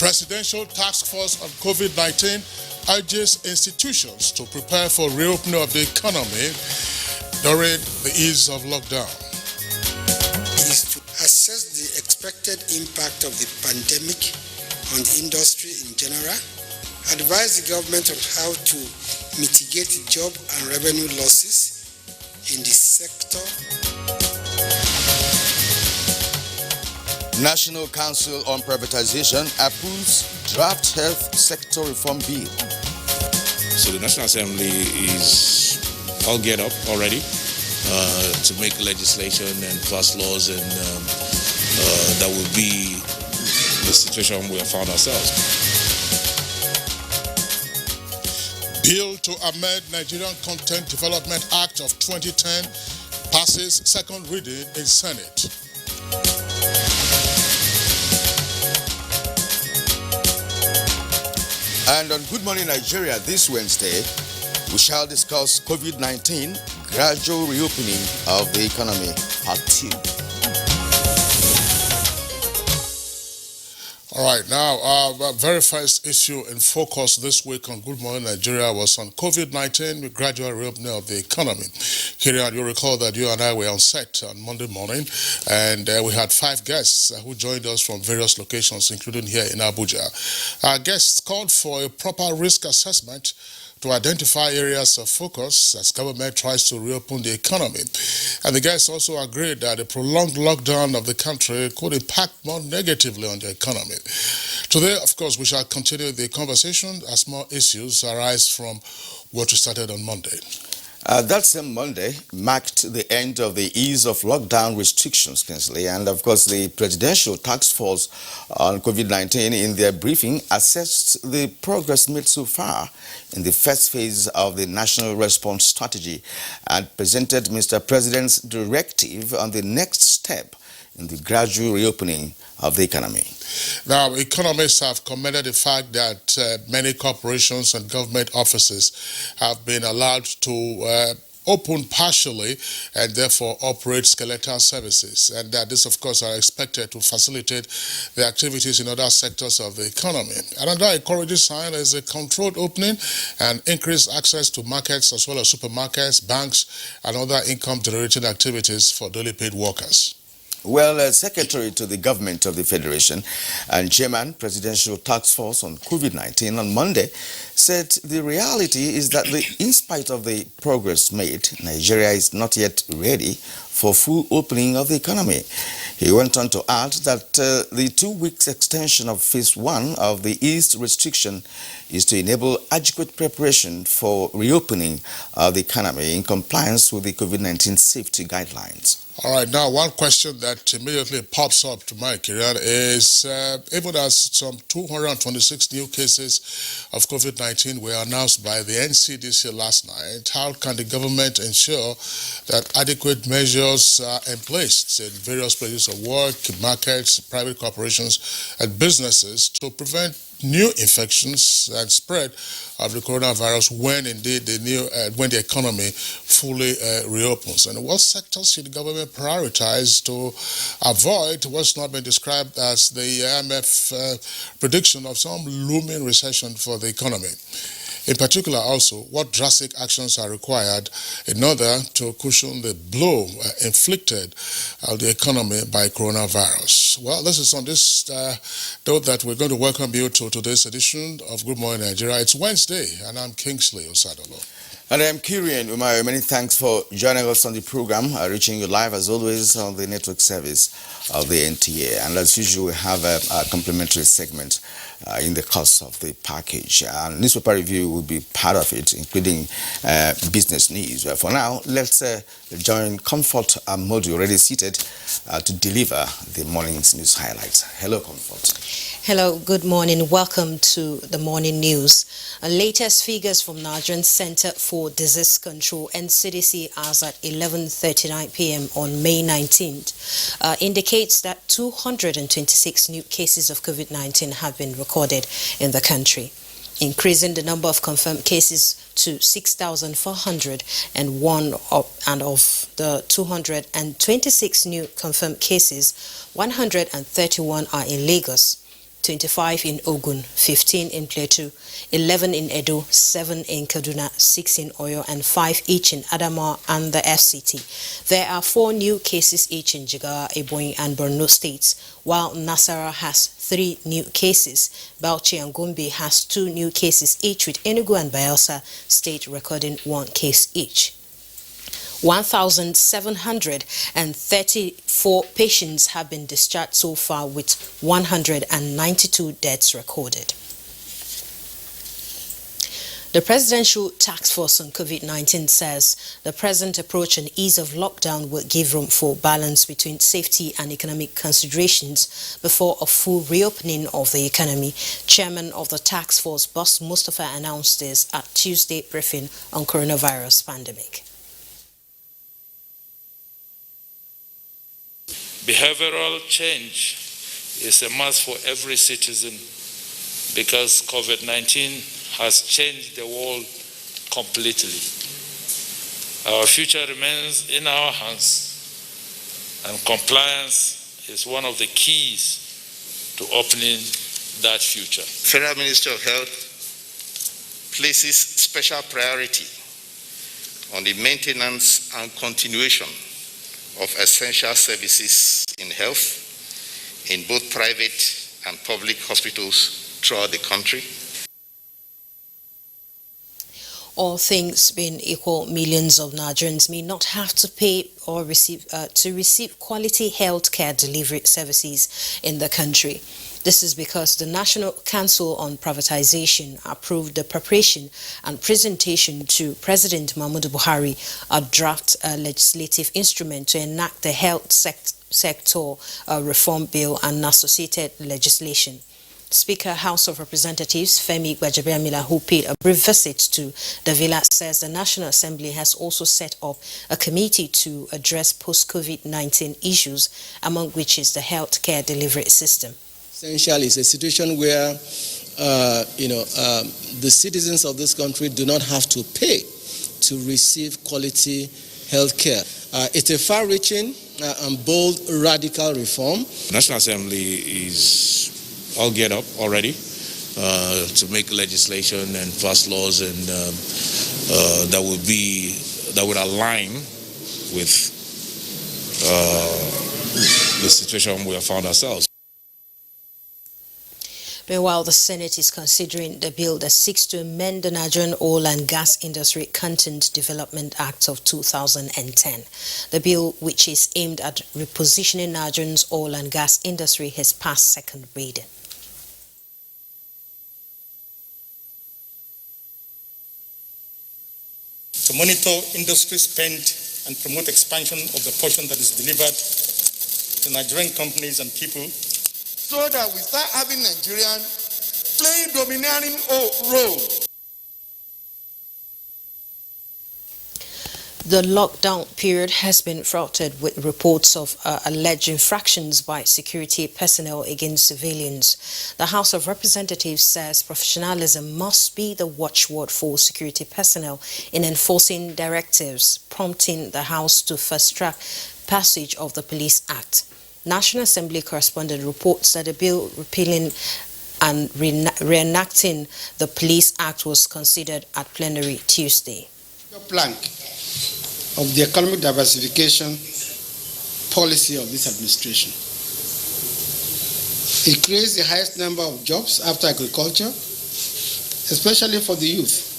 Presidential Task Force on COVID-19 urges institutions to prepare for reopening of the economy during the ease of lockdown. It is to assess the expected impact of the pandemic on the industry in general, advise the government on how to mitigate job and revenue losses in the sector. National Council on Privatization approves draft health sector reform bill. So the National Assembly is all get up already to make legislation and pass laws, and that will be the situation we have found ourselves. Bill to amend Nigerian Content Development Act of 2010 passes second reading in Senate. And on Good Morning Nigeria this Wednesday, we shall discuss COVID-19, gradual reopening of the economy, Part 2. All right, now, our very first issue in focus this week on Good Morning Nigeria was on COVID-19, the gradual reopening of the economy. Kirian, you recall that you and I were on set on Monday morning, and we had 5 guests who joined us from various locations, including here in Abuja. Our guests called for a proper risk assessment to identify areas of focus as government tries to reopen the economy. And the guests also agreed that a prolonged lockdown of the country could impact more negatively on the economy. Today, of course, we shall continue the conversation as more issues arise from what we started on Monday. That same Monday marked the end of the ease of lockdown restrictions, Kingsley, and of course the Presidential Task Force on COVID-19 in their briefing assessed the progress made so far in the first phase of the National Response Strategy and presented Mr. President's directive on the next step in the gradual reopening of the economy. Now, economists have commended the fact that many corporations and government offices have been allowed to open partially and therefore operate skeletal services, and that this, of course, are expected to facilitate the activities in other sectors of the economy. Another encouraging sign is a controlled opening and increased access to markets as well as supermarkets, banks, and other income-generating activities for daily paid workers. Well, Secretary to the Government of the Federation and Chairman, Presidential Task Force on COVID-19 on Monday said the reality is that in spite of the progress made, Nigeria is not yet ready for full opening of the economy. He went on to add that the 2 weeks extension of Phase 1 of the eased restriction is to enable adequate preparation for reopening of the economy in compliance with the COVID-19 safety guidelines. All right, now one question that immediately pops up to my career is, even as some 226 new cases of COVID-19 were announced by the NCDC last night, how can the government ensure that adequate measures are in place in various places of work, markets, private corporations, and businesses to prevent new infections and spread of the coronavirus when indeed when the economy fully reopens? And what sectors should the government prioritize to avoid what's not been described as the IMF prediction of some looming recession for the economy? In particular, also, what drastic actions are required in order to cushion the blow inflicted on the economy by coronavirus? Well, this is on this note that we're going to welcome you to today's edition of Good Morning Nigeria. It's Wednesday, and I'm Kingsley Osadolo. And I'm Kirian Umayo. Many thanks for joining us on the program, reaching you live as always on the network service of the NTA. And as usual, we have a complimentary segment in the course of the package. Newspaper review will be part of it, including business news. For now, let's join Comfort Amodu, already seated to deliver the morning's news highlights. Hello, Comfort. Hello, good morning. Welcome to the morning news. Latest figures from Nigerian Center for Disease Control (NCDC) as at 11:39 p.m. on May 19th indicates that 226 new cases of COVID-19 have been recorded in the country, increasing the number of confirmed cases to 6,401, and of the 226 new confirmed cases, 131 are in Lagos. 25 in Ogun, 15 in Plateau, 11 in Edo, 7 in Kaduna, 6 in Oyo, and 5 each in Adamawa and the FCT. There are 4 new cases each in Jigawa, Ebonyi, and Borno states, while Nasarawa has 3 new cases. Bauchi and Gombe has 2 new cases each, with Enugu and Bayelsa State recording 1 case each. 1,734 patients have been discharged so far, with 192 deaths recorded. The Presidential Task Force on COVID-19 says the present approach and ease of lockdown will give room for balance between safety and economic considerations before a full reopening of the economy. Chairman of the task force, Boss Mustafa, announced this at Tuesday briefing on coronavirus pandemic. Behavioral change is a must for every citizen because COVID-19 has changed the world completely. Our future remains in our hands, and compliance is one of the keys to opening that future. Federal Ministry of Health places special priority on the maintenance and continuation of essential services in health in both private and public hospitals throughout the country. All things being equal, millions of Nigerians may not have to pay or receive quality health care delivery services in the country. This is because the National Council on Privatization approved the preparation and presentation to President Muhammadu Buhari a draft legislative instrument to enact the health sector reform bill and associated legislation. Speaker, House of Representatives Femi Gbajabiamila, who paid a brief visit to the villa, says the National Assembly has also set up a committee to address post-COVID-19 issues, among which is the health care delivery system. Essential is a situation where, the citizens of this country do not have to pay to receive quality health care. It's a far-reaching and bold radical reform. The National Assembly is all get up already to make legislation and pass laws and that would align with the situation we have found ourselves. Meanwhile, the Senate is considering the bill that seeks to amend the Nigerian Oil and Gas Industry Content Development Act of 2010. The bill, which is aimed at repositioning Nigeria's oil and gas industry, has passed second reading. To monitor industry spend and promote expansion of the portion that is delivered to Nigerian companies and people, so that we start having Nigerians playing domineering role. The lockdown period has been fraught with reports of alleged infractions by security personnel against civilians. The House of Representatives says professionalism must be the watchword for security personnel in enforcing directives, prompting the House to fast-track passage of the Police Act. National Assembly correspondent reports that a bill repealing and reenacting the Police Act was considered at plenary Tuesday. The plank of the economic diversification policy of this administration. It creates the highest number of jobs after agriculture, especially for the youth.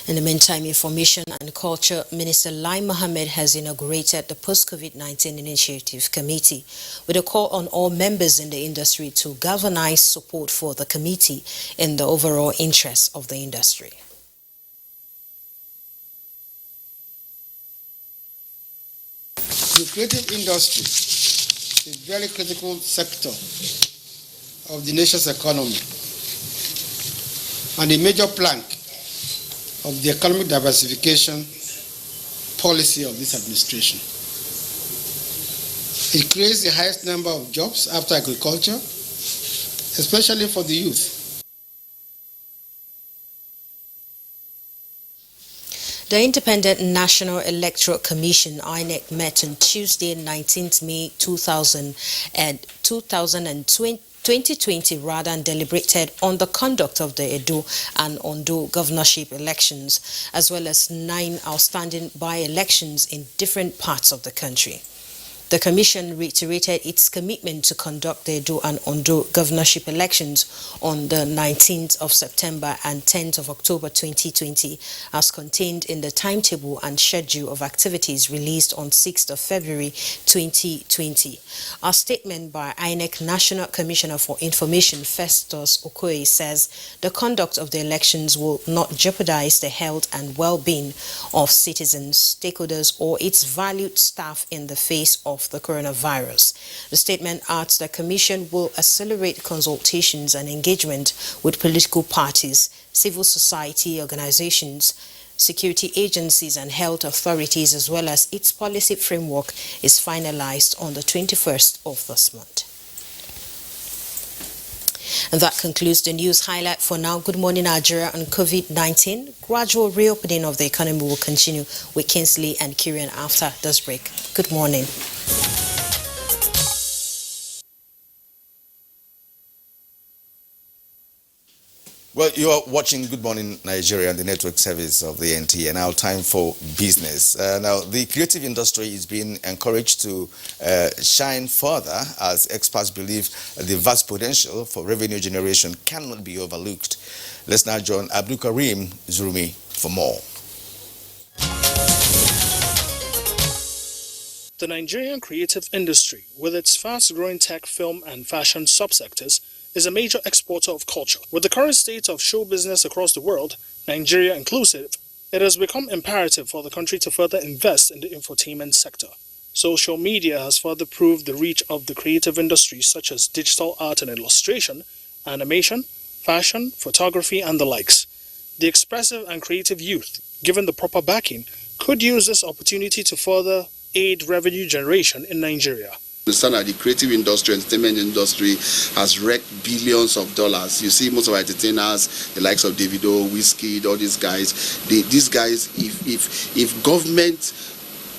In the meantime, Information and Culture Minister Lai Mohammed has inaugurated the Post-COVID-19 Initiative Committee with a call on all members in the industry to galvanize support for the committee in the overall interests of the industry. The creative industry is a very critical sector of the nation's economy and a major plank of the economic diversification policy of this administration. It creates the highest number of jobs after agriculture, especially for the youth. The Independent National Electoral Commission, INEC, met on Tuesday, 19th May 2020 and deliberated on the conduct of the Edo and Ondo governorship elections, as well as 9 outstanding by-elections in different parts of the country. The Commission reiterated its commitment to conduct the Edo and Ondo governorship elections on the 19th of September and 10th of October 2020, as contained in the timetable and schedule of activities released on 6th of February 2020. A statement by INEC National Commissioner for Information, Festus Okoye, says the conduct of the elections will not jeopardize the health and well-being of citizens, stakeholders, or its valued staff in the face of the coronavirus. The statement adds the Commission will accelerate consultations and engagement with political parties, civil society organizations, security agencies and health authorities, as well as its policy framework is finalized on the 21st of this month. And that concludes the news highlight for now. Good morning, Nigeria, on COVID-19. Gradual reopening of the economy will continue with Kingsley and Kieran after this break. Good morning. Well, you are watching Good Morning Nigeria on the network service of the NTA. Now, time for business. Now, the creative industry is being encouraged to shine further, as experts believe the vast potential for revenue generation cannot be overlooked. Let's now join Abdul Karim Zurumi for more. The Nigerian creative industry, with its fast-growing tech, film, and fashion subsectors, is a major exporter of culture. With the current state of show business across the world, Nigeria inclusive, it has become imperative for the country to further invest in the infotainment sector. Social media has further proved the reach of the creative industries such as digital art and illustration, animation, fashion, photography, and the likes. The expressive and creative youth, given the proper backing, could use this opportunity to further aid revenue generation in Nigeria. Understand that the creative industry, entertainment industry has wrecked billions of dollars. You see most of our entertainers, the likes of Davido, Wizkid, all these guys, if government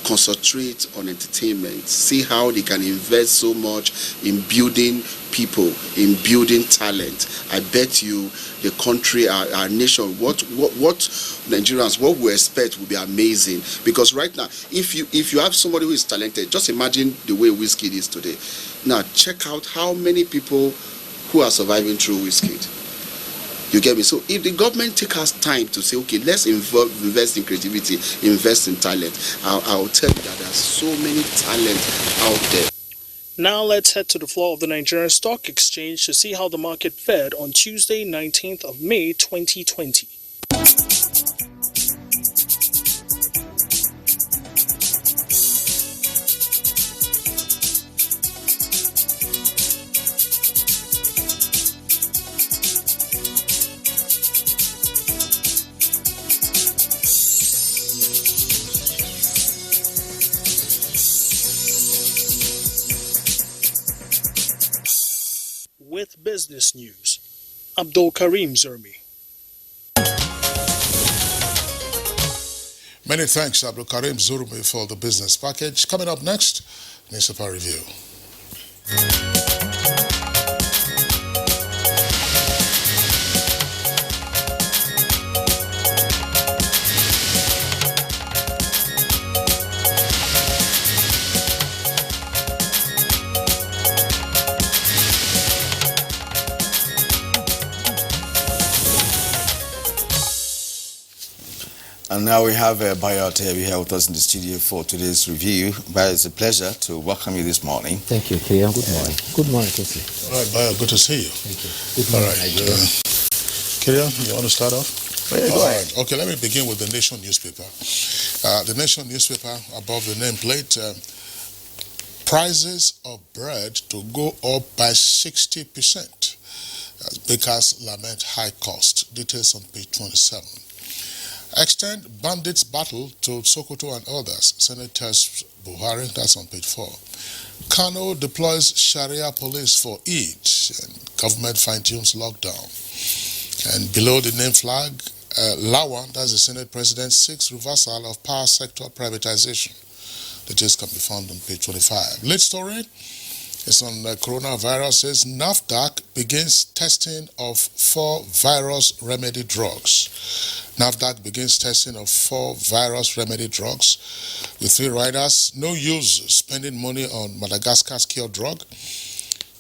concentrate on entertainment, see how they can invest so much in building people, in building talent, I bet you the country, our nation, what Nigerians, what we expect will be amazing. Because right now, if you have somebody who is talented, just imagine the way Wizkid is today. Now check out how many people who are surviving through Wizkid. You get me? So if the government take us time to say, okay, let's invest in creativity, invest in talent, I'll tell you that there's so many talent out there. Now let's head to the floor of the Nigerian Stock Exchange to see how the market fared on Tuesday, 19th of May, 2020. With business news, Abdul Karim Zurmi. Many thanks, Abdul Karim Zurmi, for the business package. Coming up next, Newspaper Review. And now we have Bayot here with us in the studio for today's review. Bayot, it's a pleasure to welcome you this morning. Thank you, Kirian. Good morning. Good morning, Kingsley. All right, Bayot, good to see you. Thank you. Good morning, Nigeria. Kirian, you want to start off? Yeah, go ahead. Okay, let me begin with the Nation newspaper. The Nation newspaper, above the nameplate, prices of bread to go up by 60%. Bakers lament high cost. Details on page 27. Extend bandits' battle to Sokoto and others. Senate tells Buhari, that's on page 4. Kano deploys Sharia police for Eid, and government fine-tunes lockdown. And below the name flag, Lawan, that's the Senate President, seeks reversal of power sector privatization. Details can be found on page 25. Lead story is on coronavirus. Says NAFDAC begins testing of 4 virus remedy drugs. NAFDAC begins testing of 4 virus remedy drugs with 3 riders. No use spending money on Madagascar's cure drug.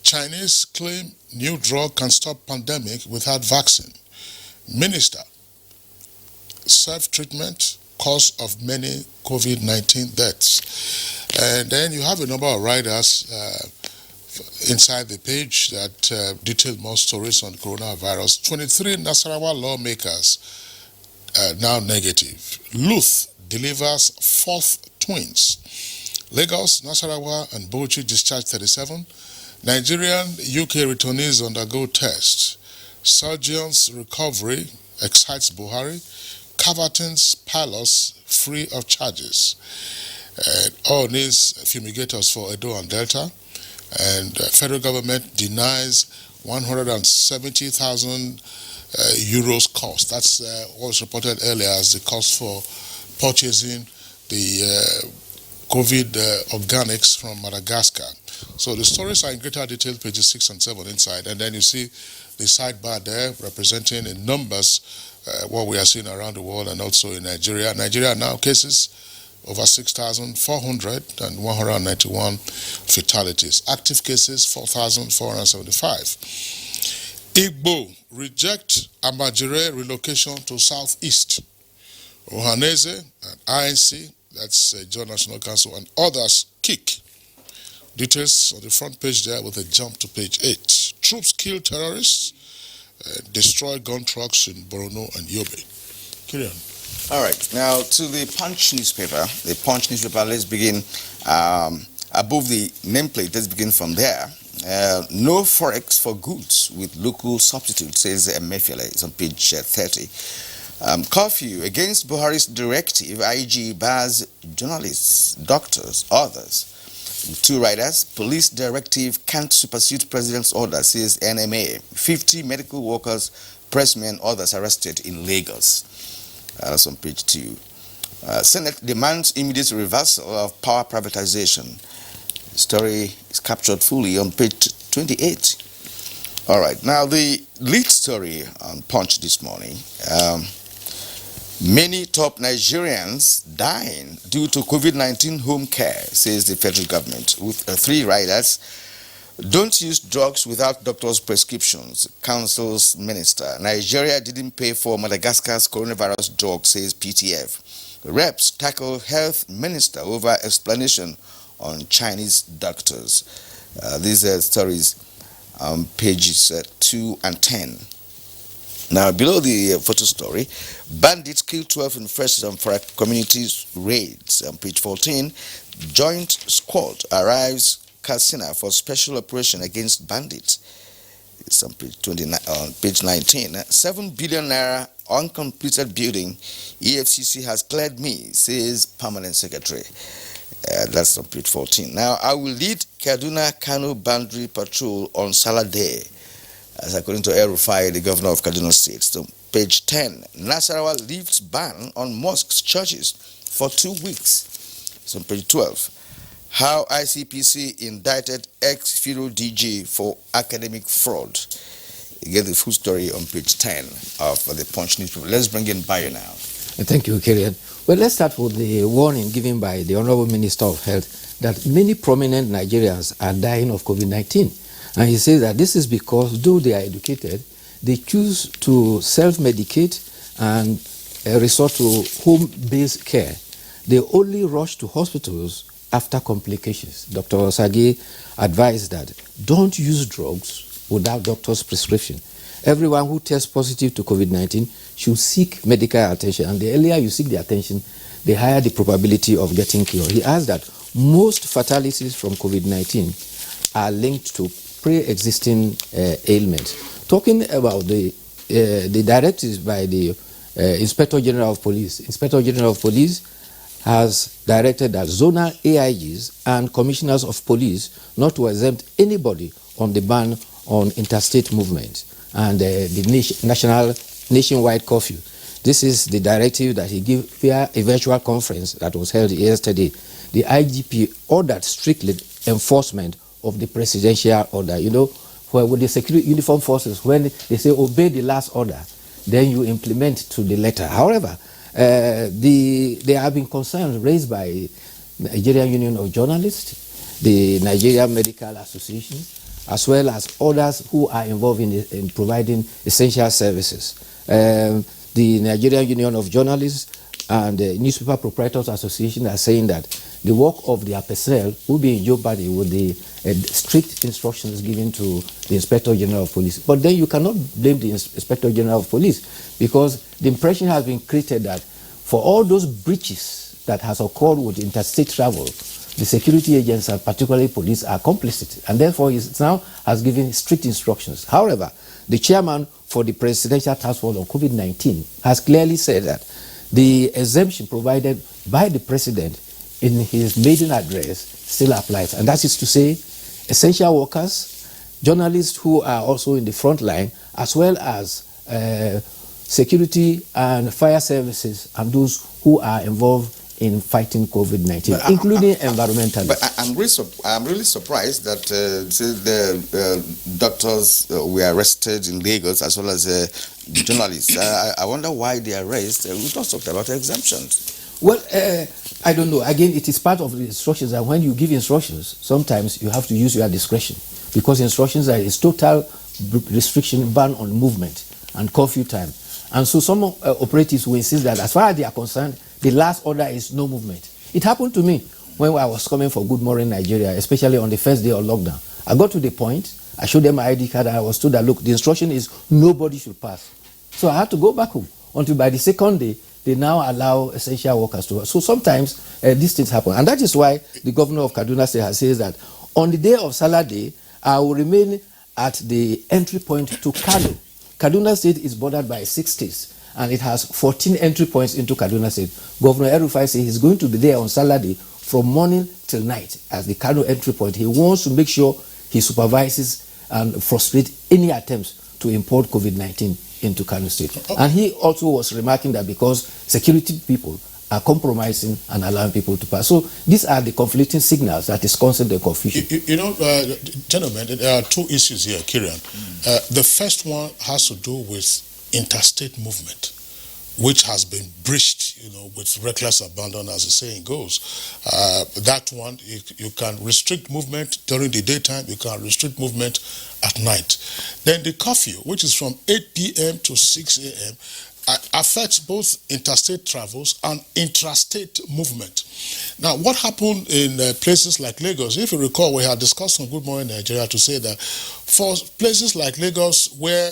Chinese claim new drug can stop pandemic without vaccine. Minister, self-treatment cause of many COVID-19 deaths. And then you have a number of riders inside the page that detail more stories on coronavirus. 23 Nasarawa lawmakers now negative. Luth delivers 4th twins. Lagos, Nasarawa, and Bauchi discharged 37. Nigerian UK returnees undergo test. Surgeons' recovery excites Buhari. Caverton's palace free of charges. All needs fumigators for Edo and Delta. And federal government denies 170,000 euros cost. That's what was reported earlier as the cost for purchasing the COVID organics from Madagascar. So the stories are in greater detail, pages 6 and 7 inside. And then you see the sidebar there representing in numbers what we are seeing around the world and also in Nigeria. Nigeria now cases over 6,400 and 191 fatalities. Active cases 4,475. Igbo reject Amajire relocation to southeast. Ohaneze and INC, that's Joint National Council, and others kick. Details on the front page there with a jump to page 8. Troops kill terrorists, destroy gun trucks in Borno and Yobe. Carry on. All right, now to the Punch newspaper. The Punch newspaper, let's begin above the nameplate. Let's begin from there. No forex for goods with local substitute, says Emefiele. It's on page 30. Curfew against Buhari's directive. IG bars journalists, doctors, others. 2 riders. Police directive can't supersede president's order, says NMA. 50 medical workers, pressmen, others arrested in Lagos. That's on page 2. Senate demands immediate reversal of power privatization. The story is captured fully on page 28. All right, now the lead story on Punch this morning. Many top Nigerians dying due to COVID-19 home care, says the federal government, with 3 riders. Don't use drugs without doctor's prescriptions, counsels minister. Nigeria didn't pay for Madagascar's coronavirus drug, says PTF. Reps tackle health minister over explanation on Chinese doctors. These are stories on pages 2 and 10. Now, below the photo story, bandits kill 12 in First Zamfara communities raids. On page 14, joint squad arrives Katsina for special operation against bandits. It's on page 29, on page 19. 7 billion naira uncompleted building. EFCC has cleared me, says permanent secretary. That's on page 14. Now, I will lead Kaduna-Kano boundary patrol on Salah Day, as according to El-Rufai, the governor of Kaduna State. So, page 10. Nasarawa lifts ban on mosques, churches for 2 weeks. So, page 12. How ICPC indicted ex-Federal DG for academic fraud. You get the full story on page 10 of the Punch newspaper. Let's bring in Bayo now. Thank you, Kirian. Well, let's start with the warning given by the Honorable Minister of Health that many prominent Nigerians are dying of COVID-19. And he says that this is because, though they are educated, they choose to self-medicate and resort to home-based care. They only rush to hospitals after complications. Dr. Osagi advised that don't use drugs without doctor's prescription. Everyone who tests positive to COVID-19 should seek medical attention, and the earlier you seek the attention, the higher the probability of getting cured. He adds that most fatalities from COVID-19 are linked to pre-existing ailments. Talking about the directives by the Inspector General of Police, Inspector General of Police has directed that zonal AIGs and commissioners of police not to exempt anybody on the ban on interstate movement and the nationwide curfew. This is the directive that he gave via a virtual conference that was held yesterday. The IGP ordered strictly enforcement of the presidential order. You know, with the security uniform forces, when they say obey the last order, then you implement to the letter. However, there have been concerns raised by Nigerian Union of Journalists, the Nigerian Medical Association, as well as others who are involved in providing essential services. The Nigerian Union of Journalists and the Newspaper Proprietors Association are saying that the work of their personnel will be in jeopardy with the strict instructions given to the Inspector General of Police. But then you cannot blame the Inspector General of Police, because the impression has been created that for all those breaches that has occurred with interstate travel, the security agents and particularly police are complicit, and therefore he now has given strict instructions. However, the chairman for the Presidential Task Force on COVID-19 has clearly said that the exemption provided by the president in his maiden address still applies, and that is to say essential workers, journalists who are also in the front line, as well as security and fire services and those who are involved in fighting COVID-19, including environmental. But I'm really surprised that the doctors were arrested in Lagos, as well as journalists. I wonder why the arrest. We just talked about exemptions. Well, I don't know. Again, it is part of the instructions, and when you give instructions, sometimes you have to use your discretion, because instructions are total restriction, ban on movement and curfew time. And so some operatives will insist that as far as they are concerned, the last order is no movement. It happened to me when I was coming for Good Morning Nigeria, especially on the first day of lockdown. I got to the point, I showed them my ID card, and I was told that, look, the instruction is nobody should pass. So I had to go back home until by the second day, they now allow essential workers to work. So sometimes these things happen. And that is why the governor of Kaduna State has said that on the day of Salah Day, I will remain at the entry point to Kano. Kaduna State is bordered by 6 states, and it has 14 entry points into Kaduna State. Governor El-Rufai says he's going to be there on Saturday from morning till night as the Kano entry point. He wants to make sure he supervises and frustrates any attempts to import COVID-19 into Kano State. And he also was remarking that because security people are compromising and allowing people to pass. So these are the conflicting signals that is causing the confusion. You know, gentlemen, there are two issues here, Kieran. The first one has to do with interstate movement, which has been breached, you know, with reckless abandon, as the saying goes. That one, you can restrict movement during the daytime, you can restrict movement at night. Then the curfew, which is from 8 p.m. to 6 a.m., affects both interstate travels and intrastate movement. Now, what happened in places like Lagos, if you recall, we had discussed on Good Morning Nigeria to say that for places like Lagos, where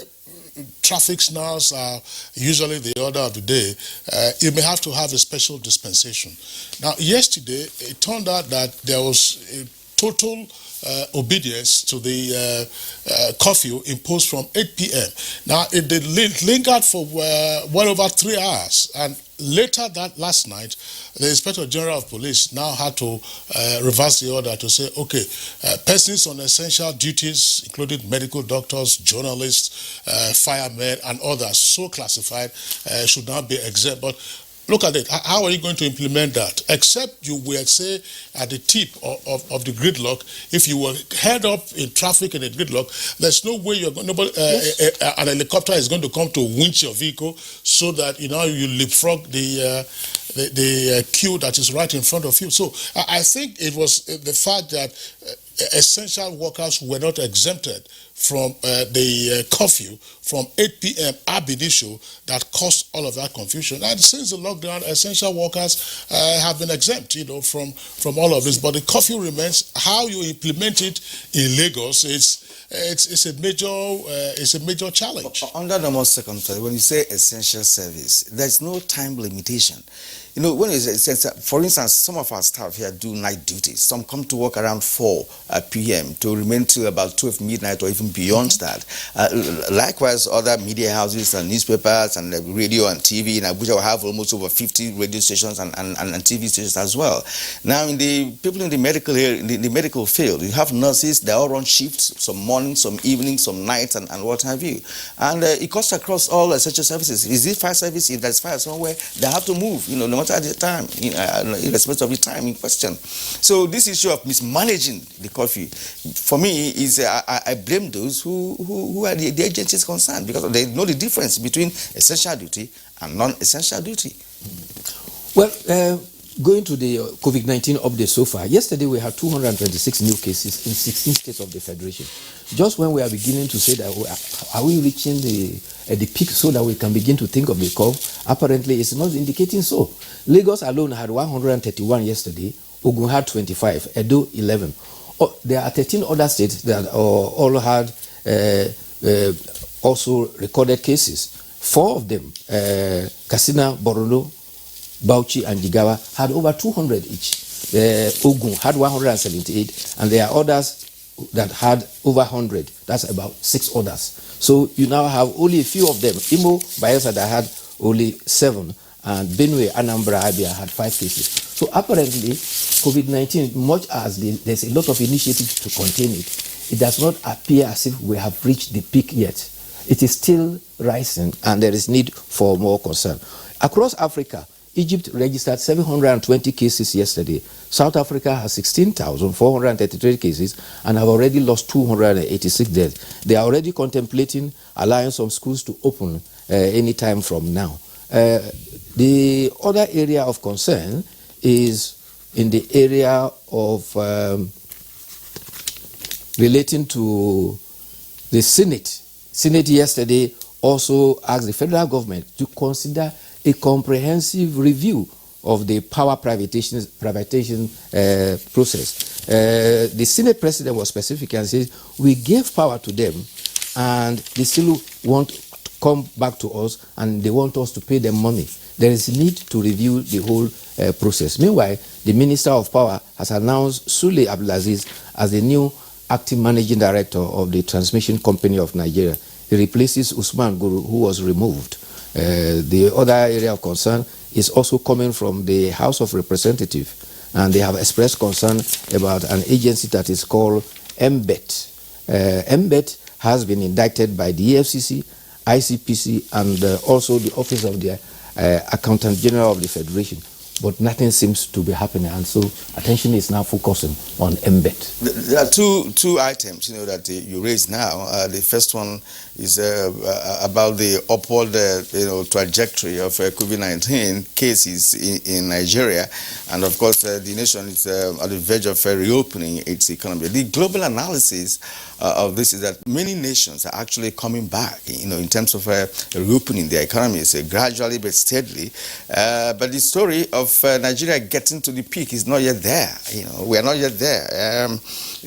traffic snarls are usually the order of the day, you may have to have a special dispensation. Now, yesterday, it turned out that there was a total obedience to the curfew imposed from 8 p.m. Now, it lingered for well over 3 hours, and later that last night, the Inspector General of Police now had to reverse the order to say, okay, persons on essential duties, including medical doctors, journalists, firemen, and others so classified should now be exempt. But look at it. How are you going to implement that? Except you will say at the tip of the gridlock, if you were head up in traffic in a gridlock, there's no way you're going. An helicopter is going to come to winch your vehicle so that you leapfrog the queue that is right in front of you. So I think it was the fact that essential workers were not exempted from the curfew from 8 p.m. ab initio that caused all of that confusion. And since the lockdown, essential workers have been exempt, from all of this. But the curfew remains. How you implement it in Lagos, it's a major challenge. Under normal circumstances, when you say essential service, there's no time limitation. you know, when it's, for instance, some of our staff here do night duties. Some come to work around 4 p.m. to remain till about 12 midnight or even beyond that. Likewise, other media houses and newspapers and radio and TV in Abuja will have almost over 50 radio stations and TV stations as well. Now, in the people in the medical area, in the medical field, you have nurses. They all run shifts, some morning, some evening, some nights, and what have you. And it cuts across all essential services. Is it fire service? If there's fire somewhere, they have to move, you know, no matter the time, irrespective of the time in question. So this issue of mismanaging the curfew, for me, is I blame those who are the agencies concerned, because they know the difference between essential duty and non-essential duty. Well, going to the COVID-19 update so far, yesterday we had 226 new cases in 16 states of the Federation. Just when we are beginning to say that, are we reaching the peak so that we can begin to think of the curve, apparently it's not indicating so. Lagos alone had 131 yesterday, Ogun had 25, Edo 11. There are 13 other states that all had also recorded cases. 4 of them, Katsina, Borno, Bauchi and Jigawa, had over 200 each. Ogun had 178, and there are others that had over 100. That's about 6 others. So you now have only a few of them. Imo, Bayelsa, that had only 7, and Benue, Anambra, Abia had 5 cases. So apparently, COVID-19, much as there's a lot of initiatives to contain it, it does not appear as if we have reached the peak yet. It is still rising, and there is need for more concern. Across Africa, Egypt registered 720 cases yesterday. South Africa has 16,433 cases and have already lost 286 deaths. They are already contemplating allowing some schools to open any time from now. The other area of concern is in the area of relating to the Senate. Senate yesterday also asked the federal government to consider a comprehensive review of the power privatization process. The Senate president was specific and said, we gave power to them and they still want to come back to us and they want us to pay them money. There is a need to review the whole process. Meanwhile, the Minister of Power has announced Sule Abdulaziz as the new acting managing director of the Transmission Company of Nigeria. He replaces Usman Guru, who was removed. The other area of concern is also coming from the House of Representatives, and they have expressed concern about an agency that is called MBET. MBET has been indicted by the EFCC, ICPC, and also the Office of the Accountant General of the Federation. But nothing seems to be happening, and so attention is now focusing on MBET. There are two items, you know, that you raised now. The first one is about the upward, trajectory of COVID-19 cases in Nigeria, and of course, the nation is at the verge of reopening its economy. The global analysis of this is that many nations are actually coming back, in terms of reopening their economies gradually but steadily. But the story of Nigeria getting to the peak is not yet there. We are not yet there.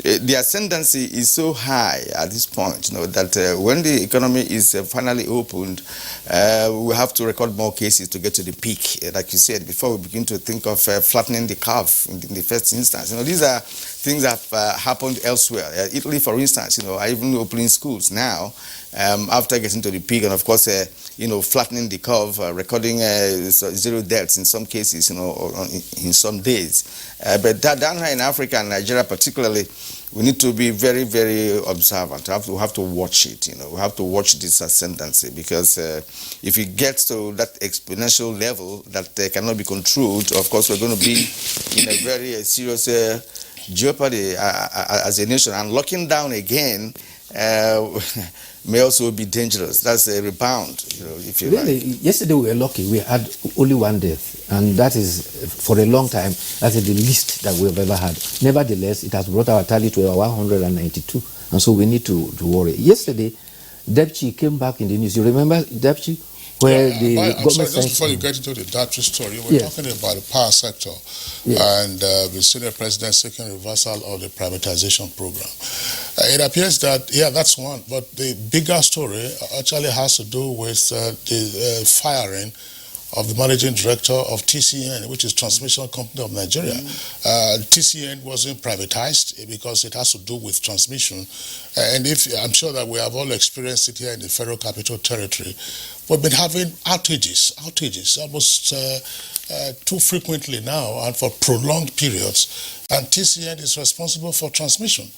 The ascendancy is so high at this point, that when the economy is finally opened, we have to record more cases to get to the peak, like you said, before we begin to think of flattening the curve in the first instance. These are things that have happened elsewhere. Italy, for instance, are even opening schools now after getting to the peak, and of course, flattening the curve, recording 0 deaths in some cases, in some days. But down here in Africa and Nigeria particularly, we need to be very, very observant. We have to watch it. We have to watch this ascendancy, because if it gets to that exponential level that cannot be controlled, of course, we're going to be in a very serious jeopardy as a nation. And locking down again may also be dangerous. That's a rebound, if you really, like. Yesterday we were lucky. We had only 1 death, and that is, for a long time, that is the least that we've ever had. Nevertheless, it has brought our tally to 192, and so we need to worry. Yesterday, Depchi came back in the news. You remember Depchi? Where the I'm sorry, just before you get into the Dapchi story, we're talking about the power sector and the Senate President seeking reversal of the privatization program. It appears that, that's one, but the bigger story actually has to do with the firing of the managing director of TCN, which is Transmission Company of Nigeria. TCN wasn't privatized because it has to do with transmission. And I'm sure that we have all experienced it here in the Federal Capital Territory. We've been having outages almost too frequently now and for prolonged periods. And TCN is responsible for transmission.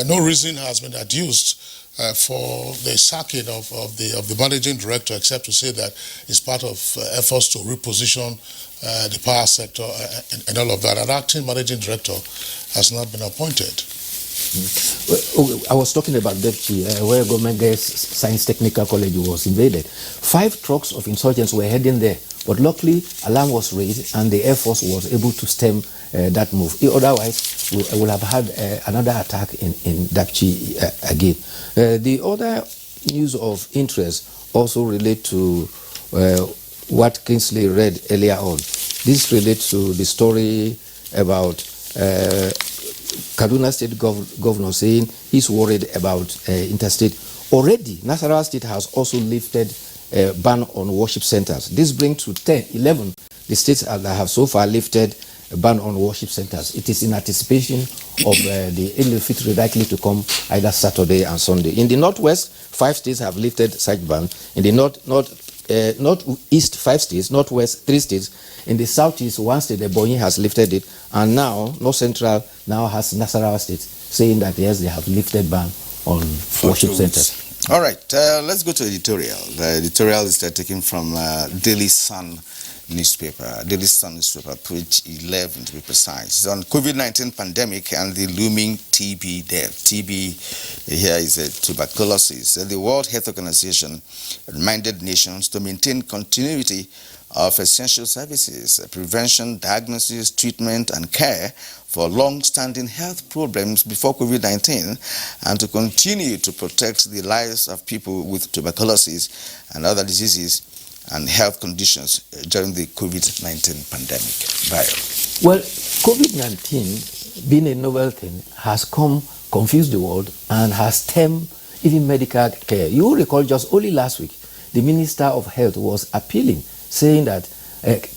No reason has been adduced for the sacking of the managing director, except to say that it's part of efforts to reposition the power sector and all of that. An acting managing director has not been appointed. I was talking about Depchi, where Government Girls Science Technical College was invaded. 5 trucks of insurgents were heading there, but luckily alarm was raised and the Air Force was able to stem that move. Otherwise, we would have had another attack in Dapchi again. The other news of interest also relate to what Kingsley read earlier on. This relates to the story about Kaduna State Governor saying he's worried about interstate. Already, Nasarawa State has also lifted a ban on worship centers. This brings to 11 the states that have so far lifted a ban on worship centers. It is in anticipation of the Eid al-Fitr likely to come either Saturday and Sunday. In the Northwest, 5 states have lifted such ban. In the Northeast, 5 states, Northwest, 3 states. In the Southeast, 1 state, Ebonyi, has lifted it. And now, North Central now has Nasarawa State saying that, yes, they have lifted ban on worship centers. All right, let's go to editorial. The editorial is taken from Daily Sun newspaper, page 11 to be precise. It's on COVID-19 pandemic and the looming TB death. TB here is tuberculosis. The World Health Organization reminded nations to maintain continuity of essential services, prevention, diagnosis, treatment, and care for long-standing health problems before COVID-19, and to continue to protect the lives of people with tuberculosis and other diseases and health conditions during the COVID-19 pandemic. Well, COVID-19, being a novel thing, has confused the world and has stemmed even medical care. You will recall just only last week, the Minister of Health was appealing, saying that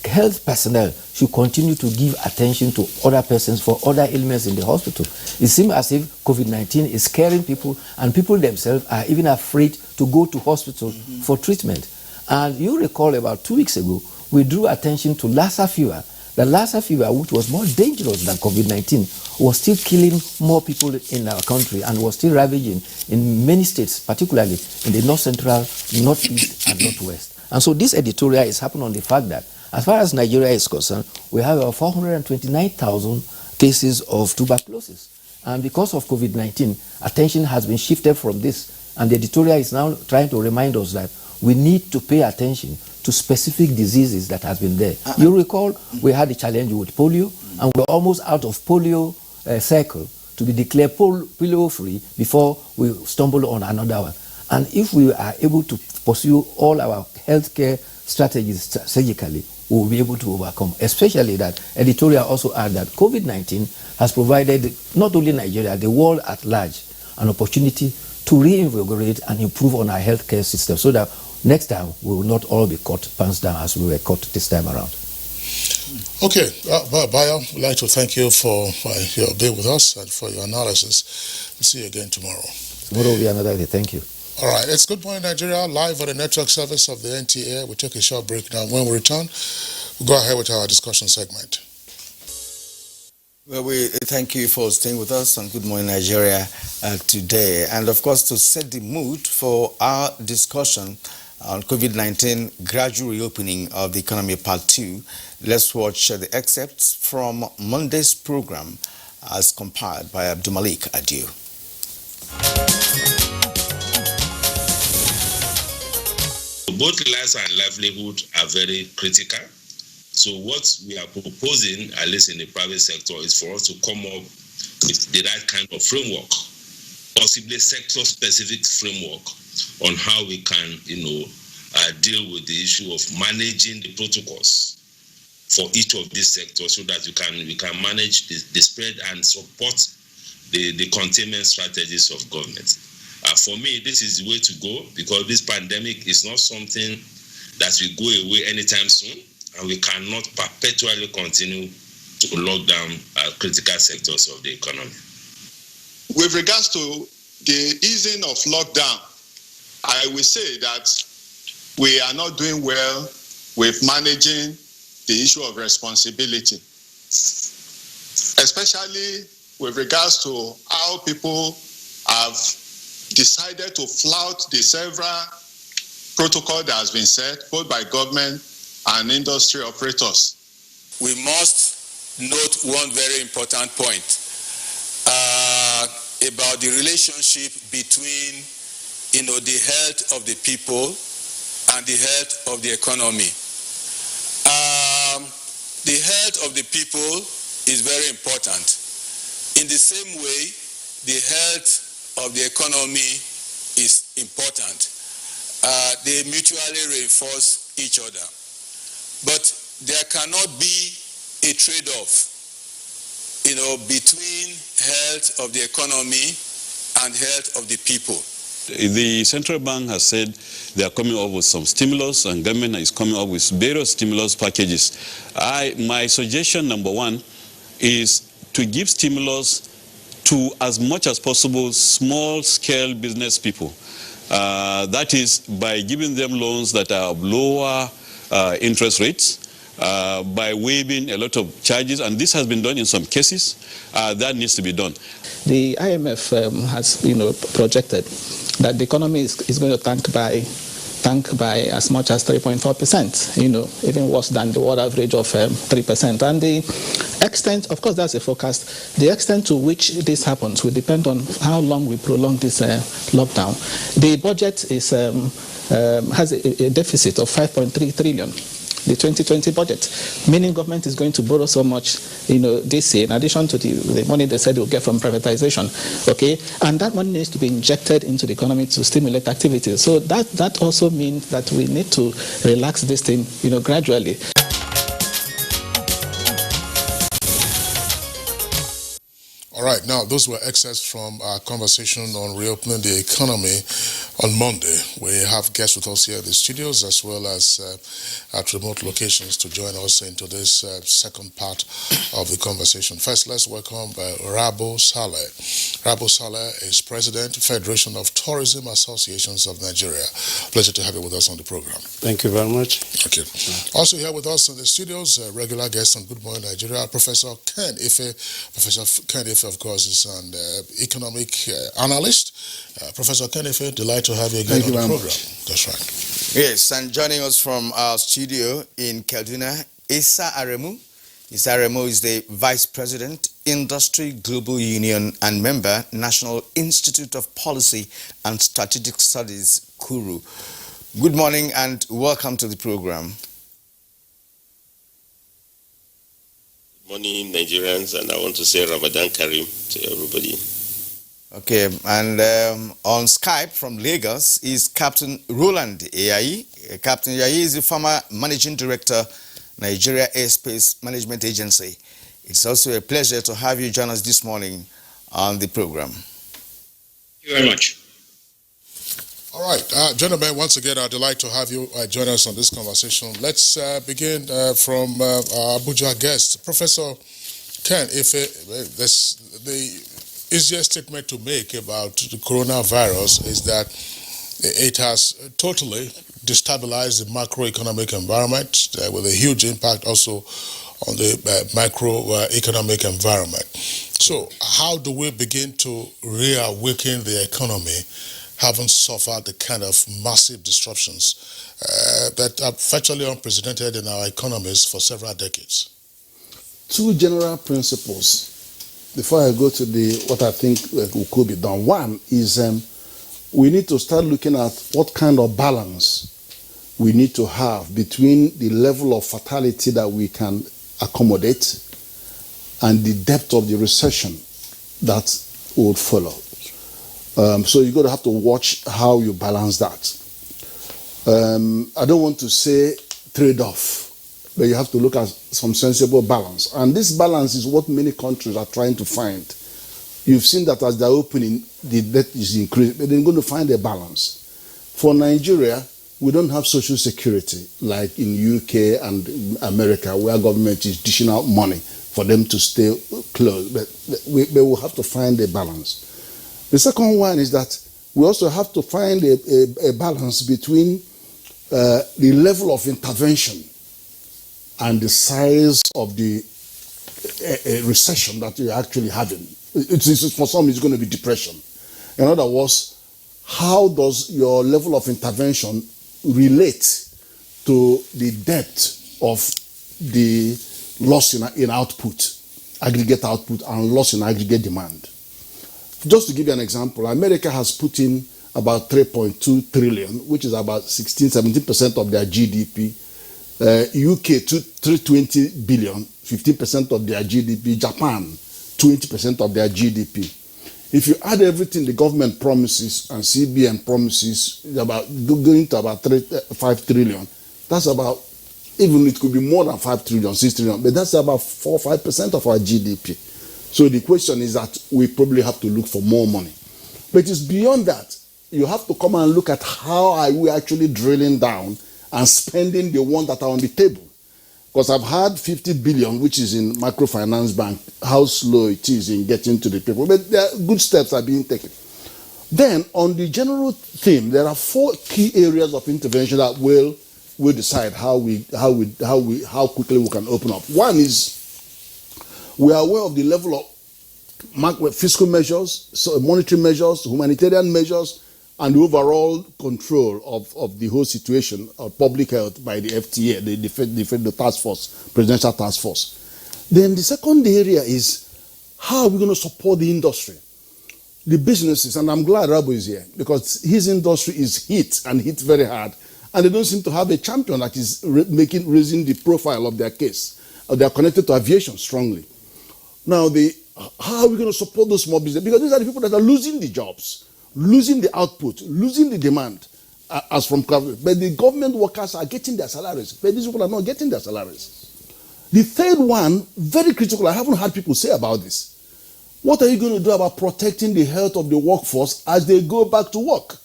health personnel should continue to give attention to other persons for other ailments in the hospital. It seems as if COVID-19 is scaring people, and people themselves are even afraid to go to hospital for treatment. And you recall about 2 weeks ago, we drew attention to Lassa fever. The Lassa fever, which was more dangerous than COVID-19, was still killing more people in our country and was still ravaging in many states, particularly in the North Central, Northeast, and Northwest. And so this editorial is happening on the fact that, as far as Nigeria is concerned, we have about 429,000 cases of tuberculosis. And because of COVID-19, attention has been shifted from this. And the editorial is now trying to remind us that we need to pay attention to specific diseases that has been there. You recall we had a challenge with polio, and we're almost out of polio cycle to be declared polio-free before we stumble on another one. And if we are able to pursue all our healthcare strategies strategically, we will be able to overcome. Especially that editorial also add that COVID-19 has provided not only Nigeria, the world at large, an opportunity to reinvigorate and improve on our healthcare system so that next time we will not all be caught pants down as we were caught this time around. Okay, Bayo, I'd like to thank you for your day with us and for your analysis. We'll see you again tomorrow. Tomorrow will be another day. Thank you. All right, it's Good Morning Nigeria, live on the network service of the NTA. We'll take a short break now. When we return, we'll go ahead with our discussion segment. Well, we thank you for staying with us on Good Morning Nigeria today. And of course, to set the mood for our discussion on COVID-19 gradual reopening of the economy part 2, let's watch the excerpts from Monday's program as compiled by Abdulmalik Adio. Both lives and livelihood are very critical. So what we are proposing, at least in the private sector, is for us to come up with the right kind of framework, possibly sector-specific framework on how we can, deal with the issue of managing the protocols for each of these sectors, so that we can manage the spread and support the containment strategies of government. For me, this is the way to go, because this pandemic is not something that will go away anytime soon, and we cannot perpetually continue to lock down critical sectors of the economy. With regards to the easing of lockdown, I will say that we are not doing well with managing the issue of responsibility, especially with regards to how people have decided to flout the several protocol that has been set both by government and industry operators. We must note one very important point about the relationship between, the health of the people and the health of the economy. The health of the people is very important. In the same way, the health of the economy is important. They mutually reinforce each other. But there cannot be a trade-off, between health of the economy and health of the people. The central bank has said they are coming up with some stimulus, and government is coming up with various stimulus packages. My suggestion, number one, is to give stimulus to, as much as possible, small-scale business people. That is by giving them loans that are of lower interest rates, by waiving a lot of charges, and this has been done in some cases. That needs to be done. The IMF has projected that the economy is going to tank by as much as 3.4%, even worse than the world average of 3%. And the extent, of course, that's a forecast. The extent to which this happens will depend on how long we prolong this lockdown. The budget is has a deficit of 5.3 trillion. The 2020 budget, meaning government is going to borrow so much, this year, in addition to the money they said they'll get from privatization, okay? And that money needs to be injected into the economy to stimulate activity. So that also means that we need to relax this thing, gradually. All right, now those were excerpts from our conversation on reopening the economy on Monday. We have guests with us here in the studios as well as at remote locations to join us into this second part of the conversation. First, let's welcome Rabo Saleh. Rabo Saleh is President, Federation of Tourism Associations of Nigeria. Pleasure to have you with us on the program. Thank you very much. Thank you. Also here with us in the studios, regular guest on Good Morning Nigeria, Professor Ken Ife. Professor Ken Ife, of course, is an economic analyst. Professor Ken Ife, delighted to have you again on the program. That's right. Yes, and joining us from our studio in Kaduna, Issa Aremu. Issa Aremu is the Vice President, Industry Global Union, and member, National Institute of Policy and Strategic Studies, KURU. Good morning and welcome to the program. Good morning, Nigerians, and I want to say Ramadan Kareem to everybody. Okay, and on Skype from Lagos is Captain Roland Ayayi. Captain Ayayi is the former Managing Director, Nigeria Airspace Management Agency. It's also a pleasure to have you join us this morning on the program. Thank you very much. All right, gentlemen, once again, I'd like to have you join us on this conversation. Let's begin from our Abuja guest, Professor Ken Ife. The easiest statement to make about the coronavirus is that it has totally destabilized the macroeconomic environment with a huge impact also on the microeconomic environment. So how do we begin to reawaken the economy, having suffered the kind of massive disruptions that are virtually unprecedented in our economies for several decades? Two general principles before I go to what I think could be done. One is we need to start looking at what kind of balance we need to have between the level of fatality that we can accommodate and the depth of the recession that would follow. So you're going to have to watch how you balance that. I don't want to say trade-off, but you have to look at some sensible balance. And this balance is what many countries are trying to find. You've seen that as they're opening, the debt is increased, but they're going to find a balance. For Nigeria, we don't have social security like in UK and America, where government is dishing out money for them to stay close. But we will have to find a balance. The second one is that we also have to find a balance between the level of intervention and the size of the recession that you're actually having. For some, it's going to be depression. In other words, how does your level of intervention relate to the depth of the loss in output, aggregate output, and loss in aggregate demand? Just to give you an example, America has put in about 3.2 trillion, which is about 17% of their GDP. UK, 320 billion, 15% of their GDP. Japan, 20% of their GDP. If you add everything the government promises and CBN promises, about going to about 5 trillion, that's about, even it could be more than 5 trillion, 6 trillion, but that's about 4 or 5% of our GDP. So the question is that we probably have to look for more money. But it's beyond that. You have to come and look at how are we actually drilling down and spending the ones that are on the table. Because I've had 50 billion, which is in microfinance bank, how slow it is in getting to the people. But there are good steps are being taken. Then, on the general theme, there are 4 key areas of intervention that will decide how quickly we can open up. One is, we are aware of the level of fiscal measures, so monetary measures, humanitarian measures, and the overall control of the whole situation of public health by the FTA, the task force, presidential task force. Then the second area is, how are we going to support the industry, the businesses? And I'm glad Rabu is here, because his industry is hit very hard, and they don't seem to have a champion that is raising the profile of their case. They are connected to aviation strongly. Now, how are we going to support those small businesses? Because these are the people that are losing the jobs, losing the output, losing the demand as from government. But the government workers are getting their salaries, but these people are not getting their salaries. The third one, very critical, I haven't heard people say about this. What are you going to do about protecting the health of the workforce as they go back to work?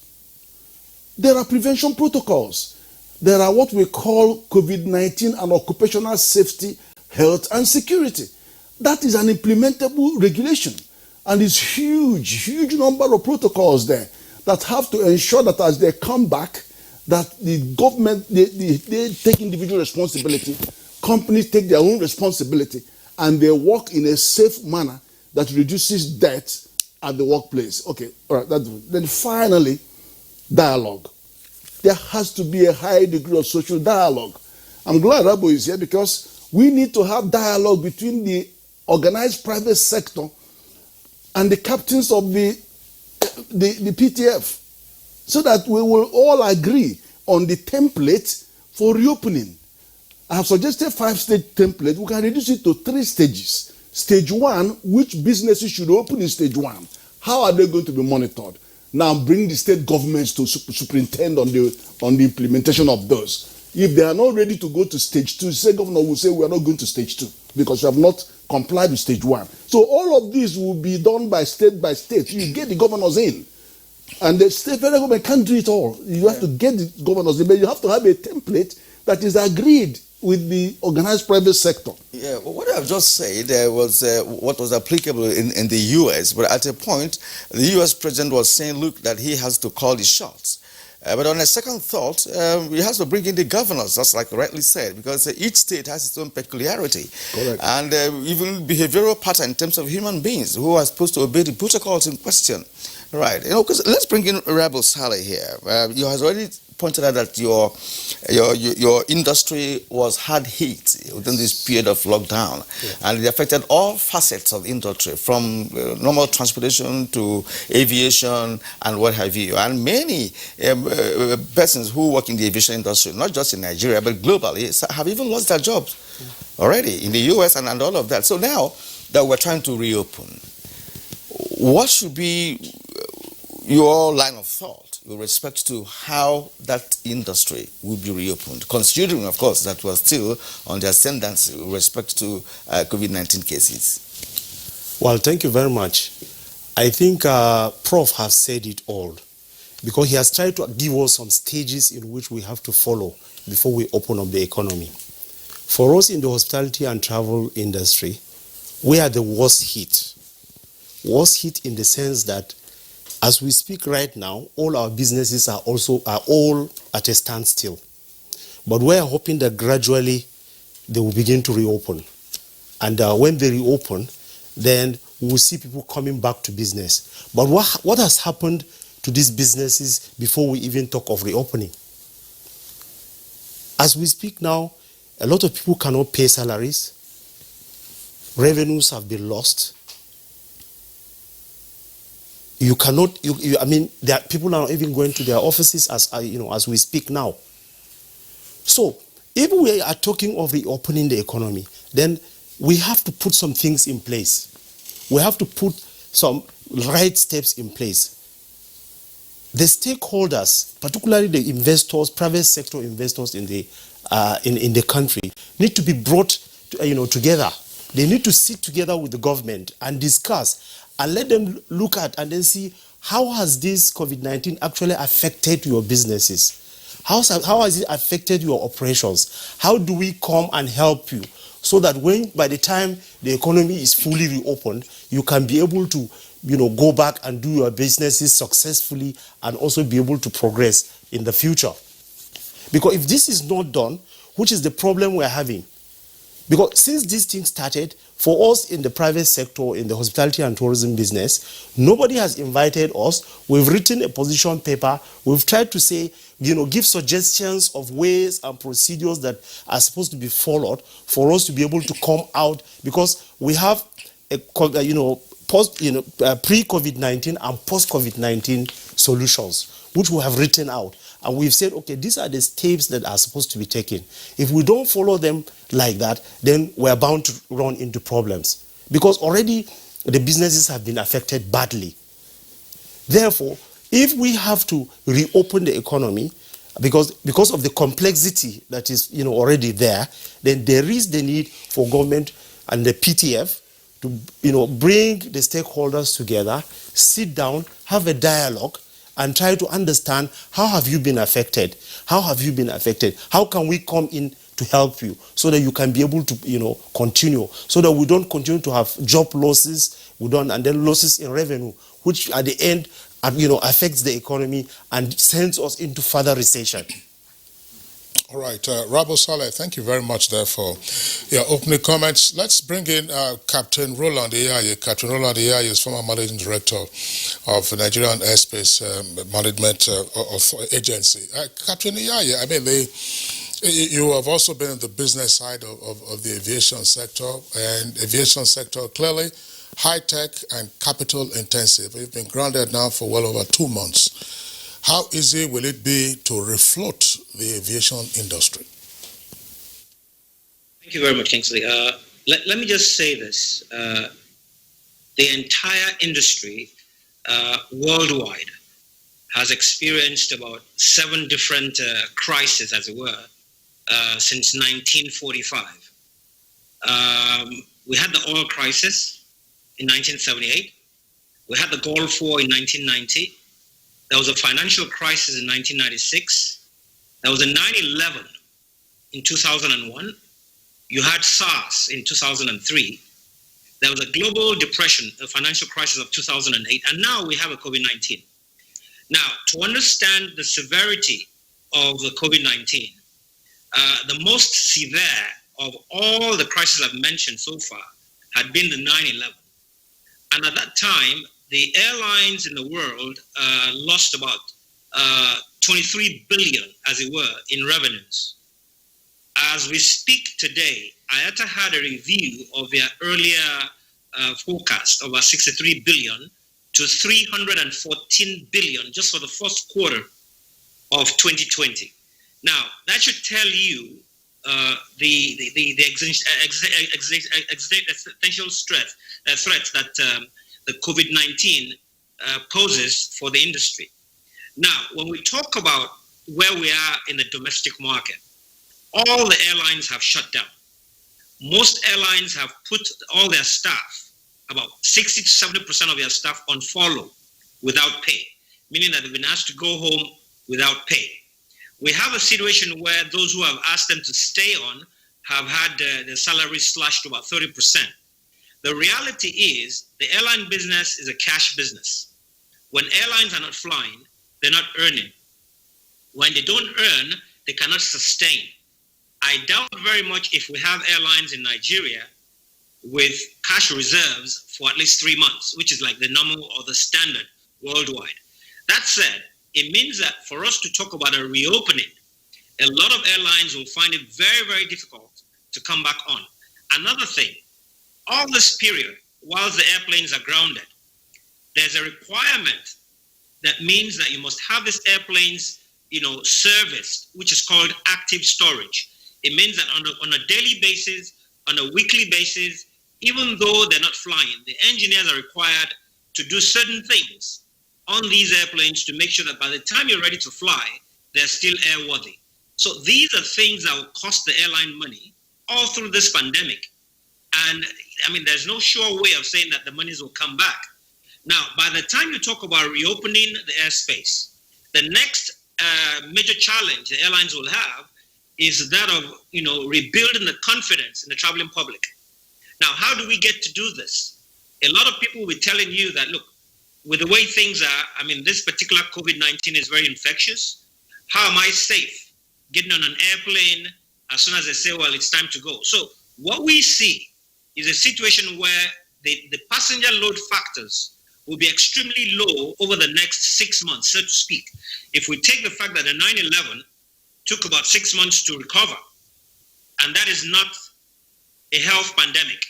There are prevention protocols. There are what we call COVID-19 and occupational safety, health and security. That is an implementable regulation. And it's huge number of protocols there that have to ensure that as they come back, that the government, they take individual responsibility, companies take their own responsibility, and they work in a safe manner that reduces death at the workplace. Okay, all right. Then finally, dialogue. There has to be a high degree of social dialogue. I'm glad Rabu is here, because we need to have dialogue between the organized private sector and the captains of the PTF, so that we will all agree on the template for reopening. I have suggested 5-stage template. We can reduce it to 3 stages. Stage 1, which businesses should open in stage 1? How are they going to be monitored? Now bring the state governments to superintend on the implementation of those. If they are not ready to go to stage 2, the state governor will say, we are not going to stage 2 because you have not complied with stage 1. So all of this will be done by state. You get the governors in. And the state federal government can't do it all. You have to get the governors in, but you have to have a template that is agreed with the organized private sector. Yeah, well, what I've just said was what was applicable in the U.S., but at a point, the U.S. president was saying, look, that he has to call the shots. But on a second thought, he has to bring in the governors, just like rightly said, because each state has its own peculiarity. Correct. And even behavioral pattern in terms of human beings who are supposed to obey the protocols in question. Right. Because let's bring in Rebel Saleh here. You have already pointed out that your industry was hard hit within this period of lockdown, and it affected all facets of the industry, from normal transportation to aviation and what have you. And many persons who work in the aviation industry, not just in Nigeria but globally, have even lost their jobs already in the US and all of that. So now that we're trying to reopen, what should be your line of thought with respect to how that industry will be reopened, considering, of course, that we're still on the ascendancy with respect to COVID-19 cases? Well, thank you very much. I think Prof has said it all. because he has tried to give us some stages in which we have to follow before we open up the economy. For us in the hospitality and travel industry, we are the worst hit. Worst hit in the sense that as we speak right now, all our businesses are all at a standstill. But we are hoping that gradually they will begin to reopen. And when they reopen, then we will see people coming back to business. But what has happened to these businesses before we even talk of reopening? As we speak now, a lot of people cannot pay salaries. Revenues have been lost. You cannot. There are people are not even going to their offices as we speak now. So, if we are talking of reopening the economy, then we have to put some things in place. We have to put some right steps in place. The stakeholders, particularly the investors, private sector investors in the country, need to be brought together. They need to sit together with the government and discuss and let them look at and then see how has this COVID-19 actually affected your businesses? How has it affected your operations? How do we come and help you so that by the time the economy is fully reopened, you can be able to go back and do your businesses successfully and also be able to progress in the future? Because if this is not done, which is the problem we're having? Because since this thing started, for us in the private sector, in the hospitality and tourism business, nobody has invited us. We've written a position paper. We've tried to say, give suggestions of ways and procedures that are supposed to be followed for us to be able to come out, because we have pre-COVID-19 and post-COVID-19 solutions, which we have written out. And we've said, okay, these are the steps that are supposed to be taken. If we don't follow them like that, then we're bound to run into problems. Because already the businesses have been affected badly. Therefore, if we have to reopen the economy, because of the complexity that is already there, then there is the need for government and the PTF to bring the stakeholders together, sit down, have a dialogue, and try to understand how have you been affected? How have you been affected? How can we come in to help you so that you can be able to continue, so that we don't continue to have job losses, and then losses in revenue, which at the end affects the economy and sends us into further recession. All right, Rabo Saleh, thank you very much there for your opening comments. Let's bring in Captain Roland Iyaye. Captain Roland Iyaye is former managing director of the Nigerian Airspace Management Agency. Captain Iyaye, you have also been in the business side of the aviation sector, and aviation sector clearly high-tech and capital intensive. You've been grounded now for well over 2 months. How easy will it be to refloat the aviation industry? Thank you very much, Kingsley. Let me just say this. The entire industry worldwide has experienced about 7 different crises, as it were, since 1945. We had the oil crisis in 1978. We had the Gulf War in 1990. There was a financial crisis in 1996. There was a 9/11 in 2001. You had SARS in 2003. There was a global depression, a financial crisis of 2008. And now we have a COVID-19. Now, to understand the severity of the COVID-19, the most severe of all the crises I've mentioned so far had been the 9/11. And at that time, the airlines in the world lost about 23 billion, as it were, in revenues. As we speak today, IATA had a review of their earlier forecast of about 63 billion to 314 billion just for the first quarter of 2020. Now, that should tell you the existential threat that the COVID-19 poses for the industry. Now, when we talk about where we are in the domestic market, all the airlines have shut down. Most airlines have put all their staff, about 60 to 70% of their staff, on furlough without pay, meaning that they've been asked to go home without pay. We have a situation where those who have asked them to stay on have had their salaries slashed to about 30%. The reality is the airline business is a cash business. When airlines are not flying, they're not earning. When they don't earn, they cannot sustain. I doubt very much if we have airlines in Nigeria with cash reserves for at least 3 months, which is like the normal or the standard worldwide. That said, it means that for us to talk about a reopening, a lot of airlines will find it very, very difficult to come back on. Another thing, all this period, whilst the airplanes are grounded, there's a requirement that means that you must have these airplanes, serviced, which is called active storage. It means that on a daily basis, on a weekly basis, even though they're not flying, the engineers are required to do certain things on these airplanes to make sure that by the time you're ready to fly, they're still airworthy. So these are things that will cost the airline money all through this pandemic. And there's no sure way of saying that the monies will come back. Now, by the time you talk about reopening the airspace, the next major challenge the airlines will have is that of, rebuilding the confidence in the traveling public. Now, how do we get to do this? A lot of people will be telling you that, look, with the way things are, this particular COVID-19 is very infectious. How am I safe getting on an airplane as soon as they say, well, it's time to go? So what we see is a situation where the passenger load factors will be extremely low over the next 6 months, so to speak. If we take the fact that the 9/11 took about 6 months to recover, and that is not a health pandemic,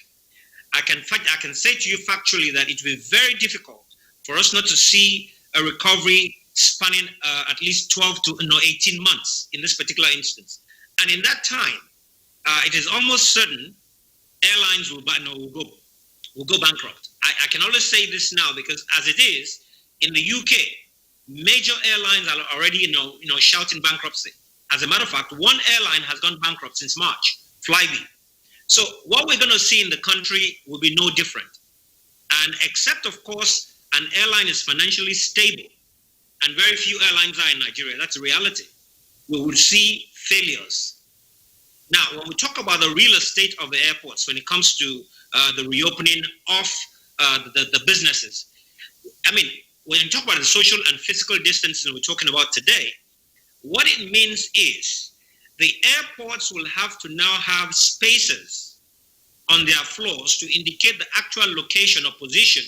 I can say to you factually that it will be very difficult for us not to see a recovery spanning at least 12 to 18 months in this particular instance. And in that time, it is almost certain airlines will go bankrupt. I can only say this now because as it is, in the UK, major airlines are already shouting bankruptcy. As a matter of fact, one airline has gone bankrupt since March, Flybe. So what we're going to see in the country will be no different. And except, of course, an airline is financially stable, and very few airlines are in Nigeria. That's a reality. We will see failures. Now, when we talk about the real estate of the airports, when it comes to the reopening of the businesses, when you talk about the social and physical distancing we're talking about today, what it means is the airports will have to now have spaces on their floors to indicate the actual location or position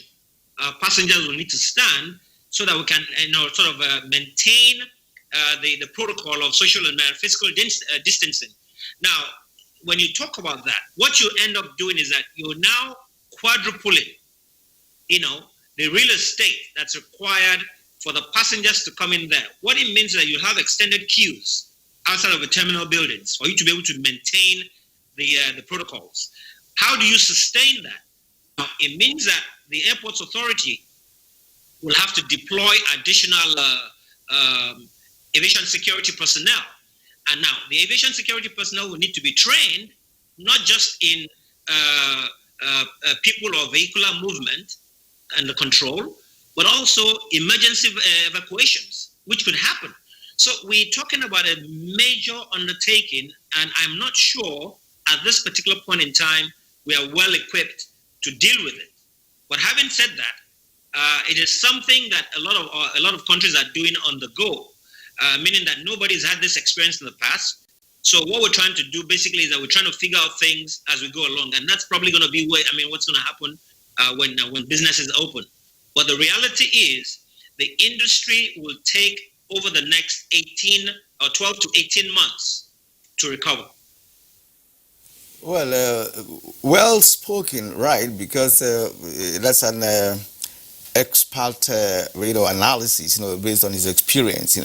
passengers will need to stand so that we can maintain the protocol of social and physical distancing. Now, when you talk about that, what you end up doing is that you're now quadrupling, the real estate that's required for the passengers to come in there. What it means is that you have extended queues outside of the terminal buildings for you to be able to maintain the protocols. How do you sustain that? It means that the airports authority will have to deploy additional aviation security personnel. And now the aviation security personnel will need to be trained, not just in people or vehicular movement and the control, but also emergency evacuations, which could happen. So we're talking about a major undertaking, and I'm not sure at this particular point in time we are well equipped to deal with it. But having said that, it is something that a lot of countries are doing on the go, meaning that nobody's had this experience in the past. So what we're trying to do basically is that we're trying to figure out things as we go along, and that's probably going to be what's going to happen when business is open. But the reality is the industry will take over the next 12 to 18 months to recover. Well, well spoken, right? Because that's an expert analysis, based on his experience,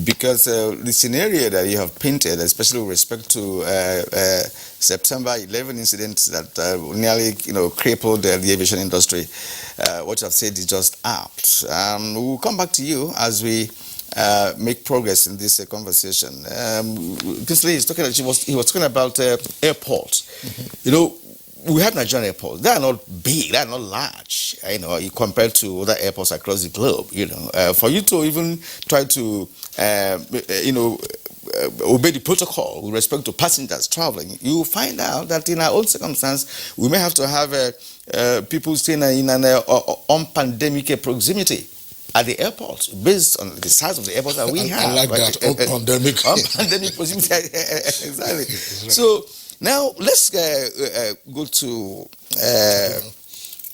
because the scenario that you have painted, especially with respect to September 11 incidents that nearly crippled the aviation industry, what you have said is just apt. We'll come back to you as we make progress in this conversation. Kingsley is talking. He was talking about airports. Mm-hmm. we have Nigerian airports. They are not big. They are not large. Compared to other airports across the globe. For you to even try to, obey the protocol with respect to passengers traveling, you will find out that in our own circumstance, we may have to have people staying in an on-pandemic proximity at the airports, based on the size of the airports that we have. I like that, on-pandemic. On-pandemic proximity, exactly. So now let's go to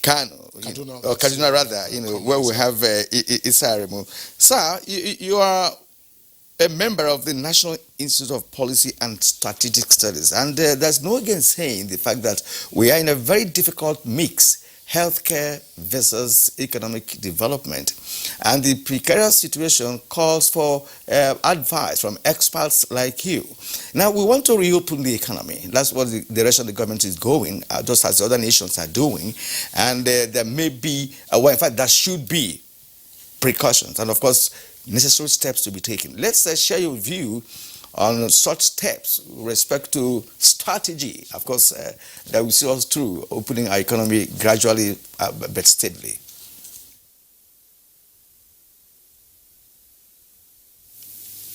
Kano, or Kaduna rather, where we have Isa Aremu. Sir, you are a member of the National Institute of Policy and Strategic Studies, and there's no saying the fact that we are in a very difficult mix, healthcare versus economic development, and the precarious situation calls for advice from experts like you. Now, we want to reopen the economy. That's what the direction the government is going, just as the other nations are doing, and there may be, in fact, there should be precautions, and of course, necessary steps to be taken. Let's share your view on such steps with respect to strategy, of course, that will see us through opening our economy gradually but steadily.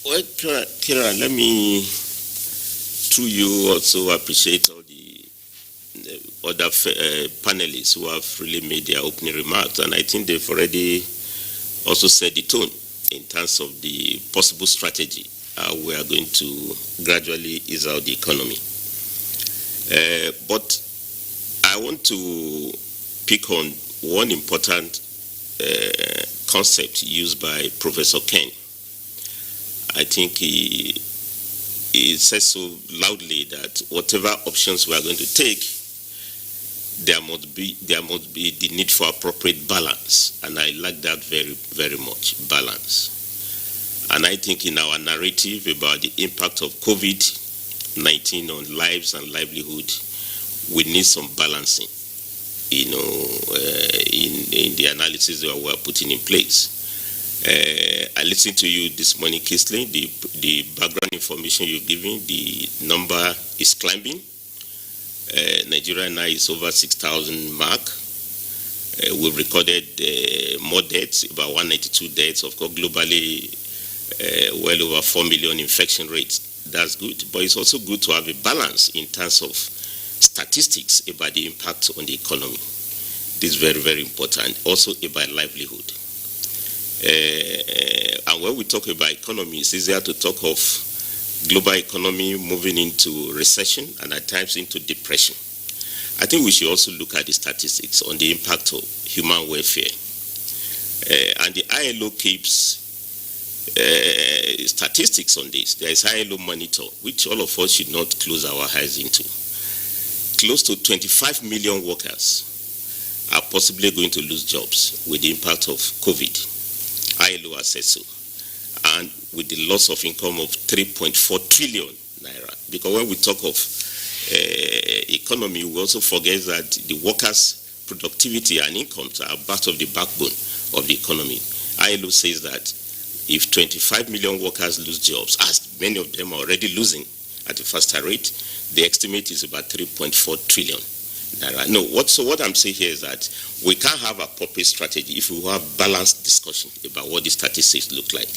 Well, Kira, let me, through you, also appreciate all the other panelists who have really made their opening remarks, and I think they've already also set the tone in terms of the possible strategy we are going to gradually ease out the economy. But I want to pick on one important concept used by Professor Ken. I think he says so loudly that whatever options we are going to take, there must be the need for appropriate balance, and I like that very, very much, balance. And I think in our narrative about the impact of COVID-19 on lives and livelihood, we need some balancing, in the analysis that we are putting in place. I listened to you this morning, Kisley. The background information you're giving, the number is climbing. Nigeria now is over 6,000 mark. We've recorded more deaths, about 192 deaths. Of course, globally, well over 4 million infection rates. That's good. But it's also good to have a balance in terms of statistics about the impact on the economy. This is very, very important. Also about livelihood. And when we talk about economy, it's easier to talk of global economy moving into recession and at times into depression. I think we should also look at the statistics on the impact of human welfare. And the ILO keeps statistics on this. There is ILO Monitor, which all of us should not close our eyes into. Close to 25 million workers are possibly going to lose jobs with the impact of COVID. ILO has said so. And with the loss of income of 3.4 trillion naira. Because when we talk of economy, we also forget that the workers' productivity and incomes are part of the backbone of the economy. ILO says that if 25 million workers lose jobs, as many of them are already losing at a faster rate, the estimate is about 3.4 trillion naira. No, what I'm saying here is that we can't have a appropriate strategy if we have balanced discussion about what the statistics look like.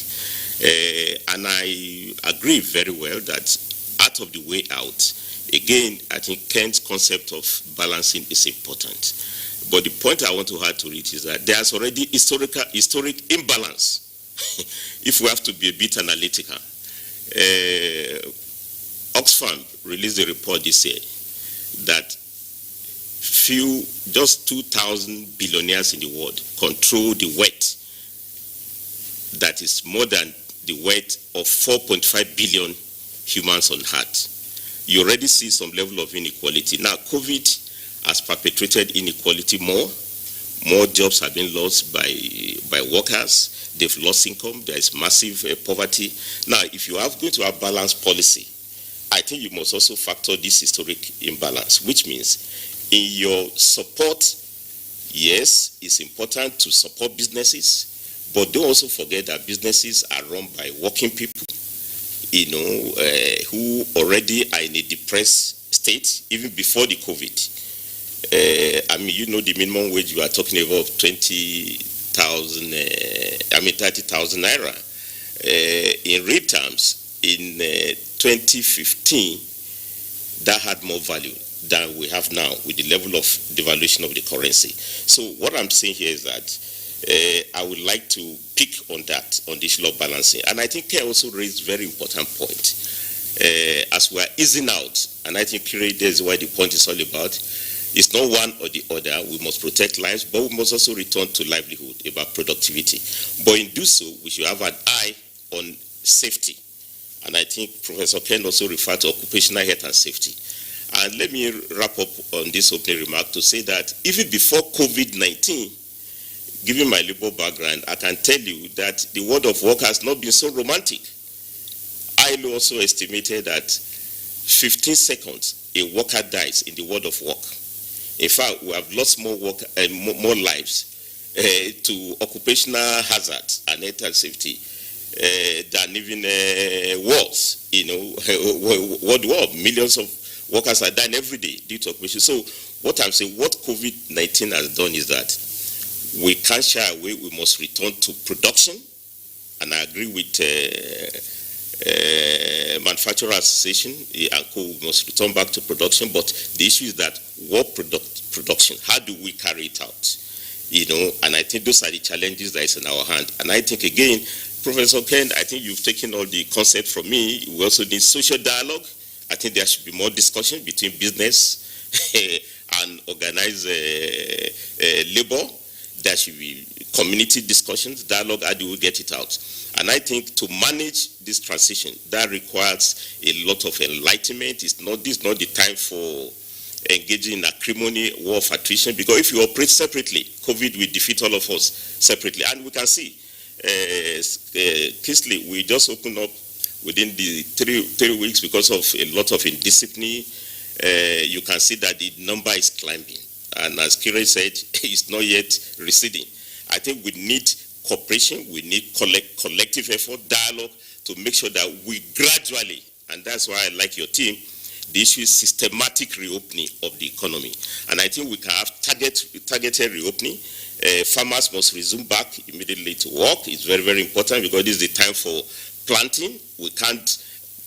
And I agree very well that out of the way out, again, I think Ken's concept of balancing is important. But the point I want to add to it is that there's already historic imbalance, if we have to be a bit analytical. Oxfam released a report this year that just 2,000 billionaires in the world control the wealth that is more than the wealth of 4.5 billion humans on earth. You already see some level of inequality. Now, COVID has perpetrated inequality more. More jobs have been lost by workers. They've lost income. There is massive poverty. Now, if you are going to have balanced policy, I think you must also factor this historic imbalance, which means in your support, yes, it's important to support businesses, but don't also forget that businesses are run by working people, who already are in a depressed state even before the COVID. I mean, you know, the minimum wage you are talking about 30,000 naira. In real terms, in 2015, that had more value than we have now with the level of devaluation of the currency. So what I'm saying here is that I would like to pick on that, on the issue of balancing. And I think Kay also raised a very important point. As we are easing out, and I think that is why the point is all about, it's not one or the other. We must protect lives, but we must also return to livelihood, about productivity. But in doing so, we should have an eye on safety. And I think Professor Ken also referred to occupational health and safety. And let me wrap up on this opening remark to say that even before COVID-19, given my labor background, I can tell you that the world of work has not been so romantic. ILO also estimated that 15 seconds a worker dies in the world of work. In fact, we have lost more work and more lives to occupational hazards and health and safety than even wars. You know, world war, millions of workers are dying every day due to occupation. So what I'm saying, what COVID-19 has done is that we can't shy away. We must return to production. And I agree with Manufacturer Association and co. We must return back to production. But the issue is that what production? How do we carry it out? You know, and I think those are the challenges that is in our hand. And I think, again, Professor Ken, I think you've taken all the concept from me. We also need social dialogue. I think there should be more discussion between business and organized labor. There should be community discussions, dialogue. How do we get it out? And I think to manage this transition, that requires a lot of enlightenment. This is not the time for engaging in acrimony, war of attrition, because if you operate separately, COVID will defeat all of us separately. And we can see, Kingsley, we just opened up within the three weeks because of a lot of indiscipline. You can see that the number is climbing. And as Kire said, it's not yet receding. I think we need cooperation, we need collective effort, dialogue to make sure that we gradually, and that's why I like your team, the issue is systematic reopening of the economy. And I think we can have targeted reopening. Farmers must resume back immediately to work. It's very, very important because this is the time for planting. We can't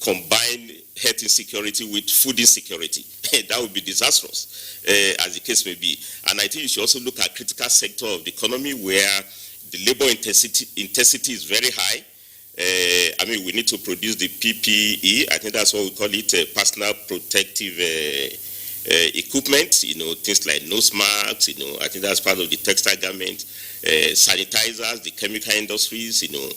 combine health insecurity with food insecurity. That would be disastrous, as the case may be. And I think you should also look at critical sector of the economy where the labor intensity is very high. I mean, we need to produce the PPE. I think that's what we call it, personal protective equipment. You know, things like nose masks. You know, I think that's part of the textile garment, sanitizers, the chemical industries. You know,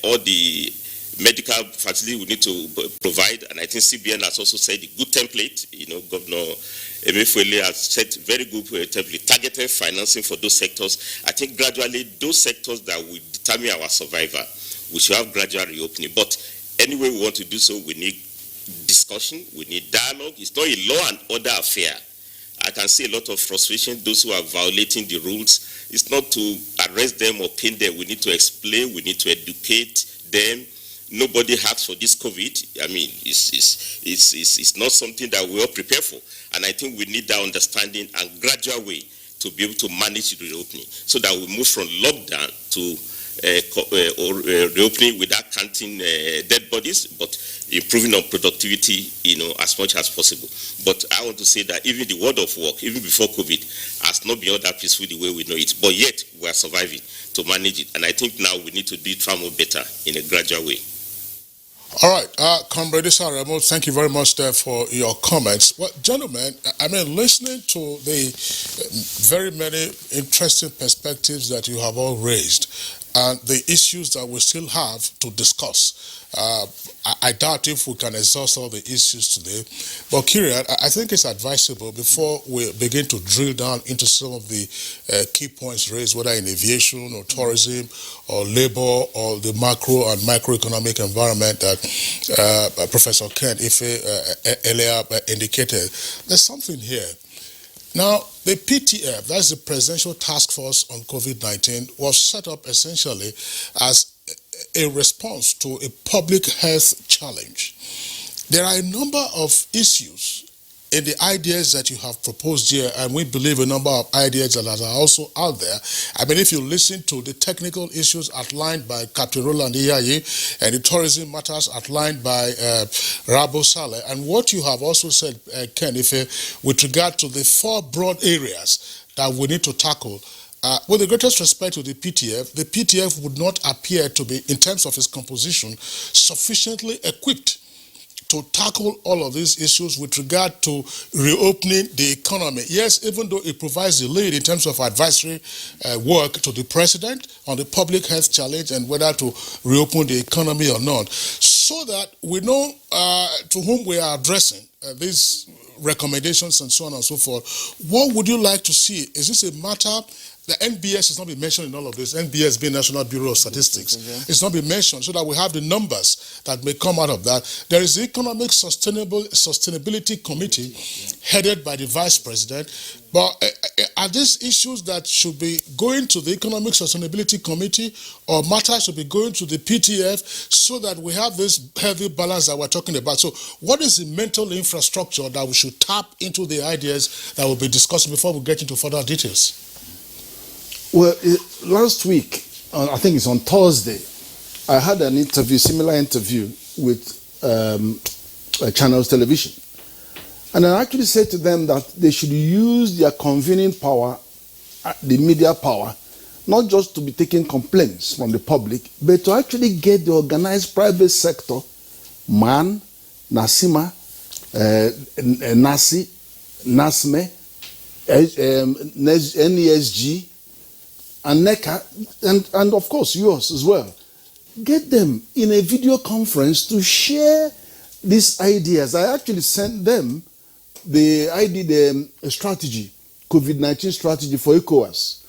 all the medical facility we need to provide. And I think CBN has also said a good template. You know, Governor Emefiele has set very good template, targeted financing for those sectors. I think gradually those sectors that will determine our survival, we should have gradual reopening. But anyway we want to do so, we need discussion, we need dialogue. It's not a law and order affair. I can see a lot of frustration, those who are violating the rules. It's not to arrest them or cane them. We need to explain, we need to educate them. Nobody asked for this COVID. I mean, it's not something that we all prepare for. And I think we need that understanding and gradual way to be able to manage the reopening so that we move from lockdown to reopening without counting dead bodies, but improving on productivity, you know, as much as possible. But I want to say that even the world of work, even before COVID, has not been all that peaceful the way we know it. But yet, we are surviving to manage it. And I think now we need to do it far more better in a gradual way. All right, Comrade Saremo, thank you very much there for your comments. Well, gentlemen, I mean, listening to the very many interesting perspectives that you have all raised and the issues that we still have to discuss, I doubt if we can exhaust all the issues today. But Kirian, I think it's advisable before we begin to drill down into some of the key points raised, whether in aviation or tourism or labor or the macro and microeconomic environment that Professor Ken Ife earlier indicated. There's something here. Now, the PTF, that's the Presidential Task Force on COVID-19, was set up essentially as a response to a public health challenge. There are a number of issues in the ideas that you have proposed here, and we believe a number of ideas that are also out there. I mean, if you listen to the technical issues outlined by Captain Roland Iyayi and the tourism matters outlined by Rabo Saleh, and what you have also said, Ken Ife, with regard to the 4 broad areas that we need to tackle, with the greatest respect to the PTF would not appear to be, in terms of its composition, sufficiently equipped to tackle all of these issues with regard to reopening the economy. Yes, even though it provides the lead in terms of advisory work to the president on the public health challenge and whether to reopen the economy or not, so that we know to whom we are addressing these recommendations and so on and so forth. What would you like to see? Is this a matter? The NBS has not been mentioned in all of this. NBS being National Bureau of Statistics. It's not been mentioned so that we have the numbers that may come out of that. There is the Economic Sustainability Committee headed by the Vice President. But are these issues that should be going to the Economic Sustainability Committee, or matters should be going to the PTF, so that we have this healthy balance that we're talking about? So what is the mental infrastructure that we should tap into the ideas that we'll be discussing before we get into further details? Well, last week, I think it's on Thursday, I had an interview, similar interview with Channels Television. And I actually said to them that they should use their convening power, the media power, not just to be taking complaints from the public, but to actually get the organized private sector, MAN, NASIMA, NASI, NASME, NESG, and NECA, and of course yours as well. Get them in a video conference to share these ideas. I actually sent them the strategy, COVID-19 strategy for ECOWAS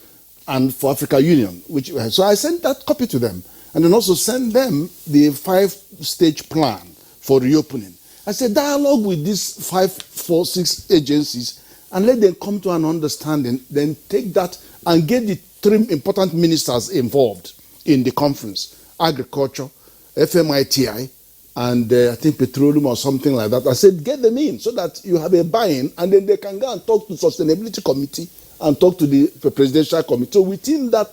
and for Africa Union. So I sent that copy to them, and then also sent them the 5-stage plan for reopening. I said, dialogue with these 4-6 agencies and let them come to an understanding, then take that and get the 3 important ministers involved in the conference: agriculture, FMITI, and I think petroleum or something like that. I said, get them in so that you have a buy-in, and then they can go and talk to the Sustainability Committee and talk to the Presidential Committee. So within that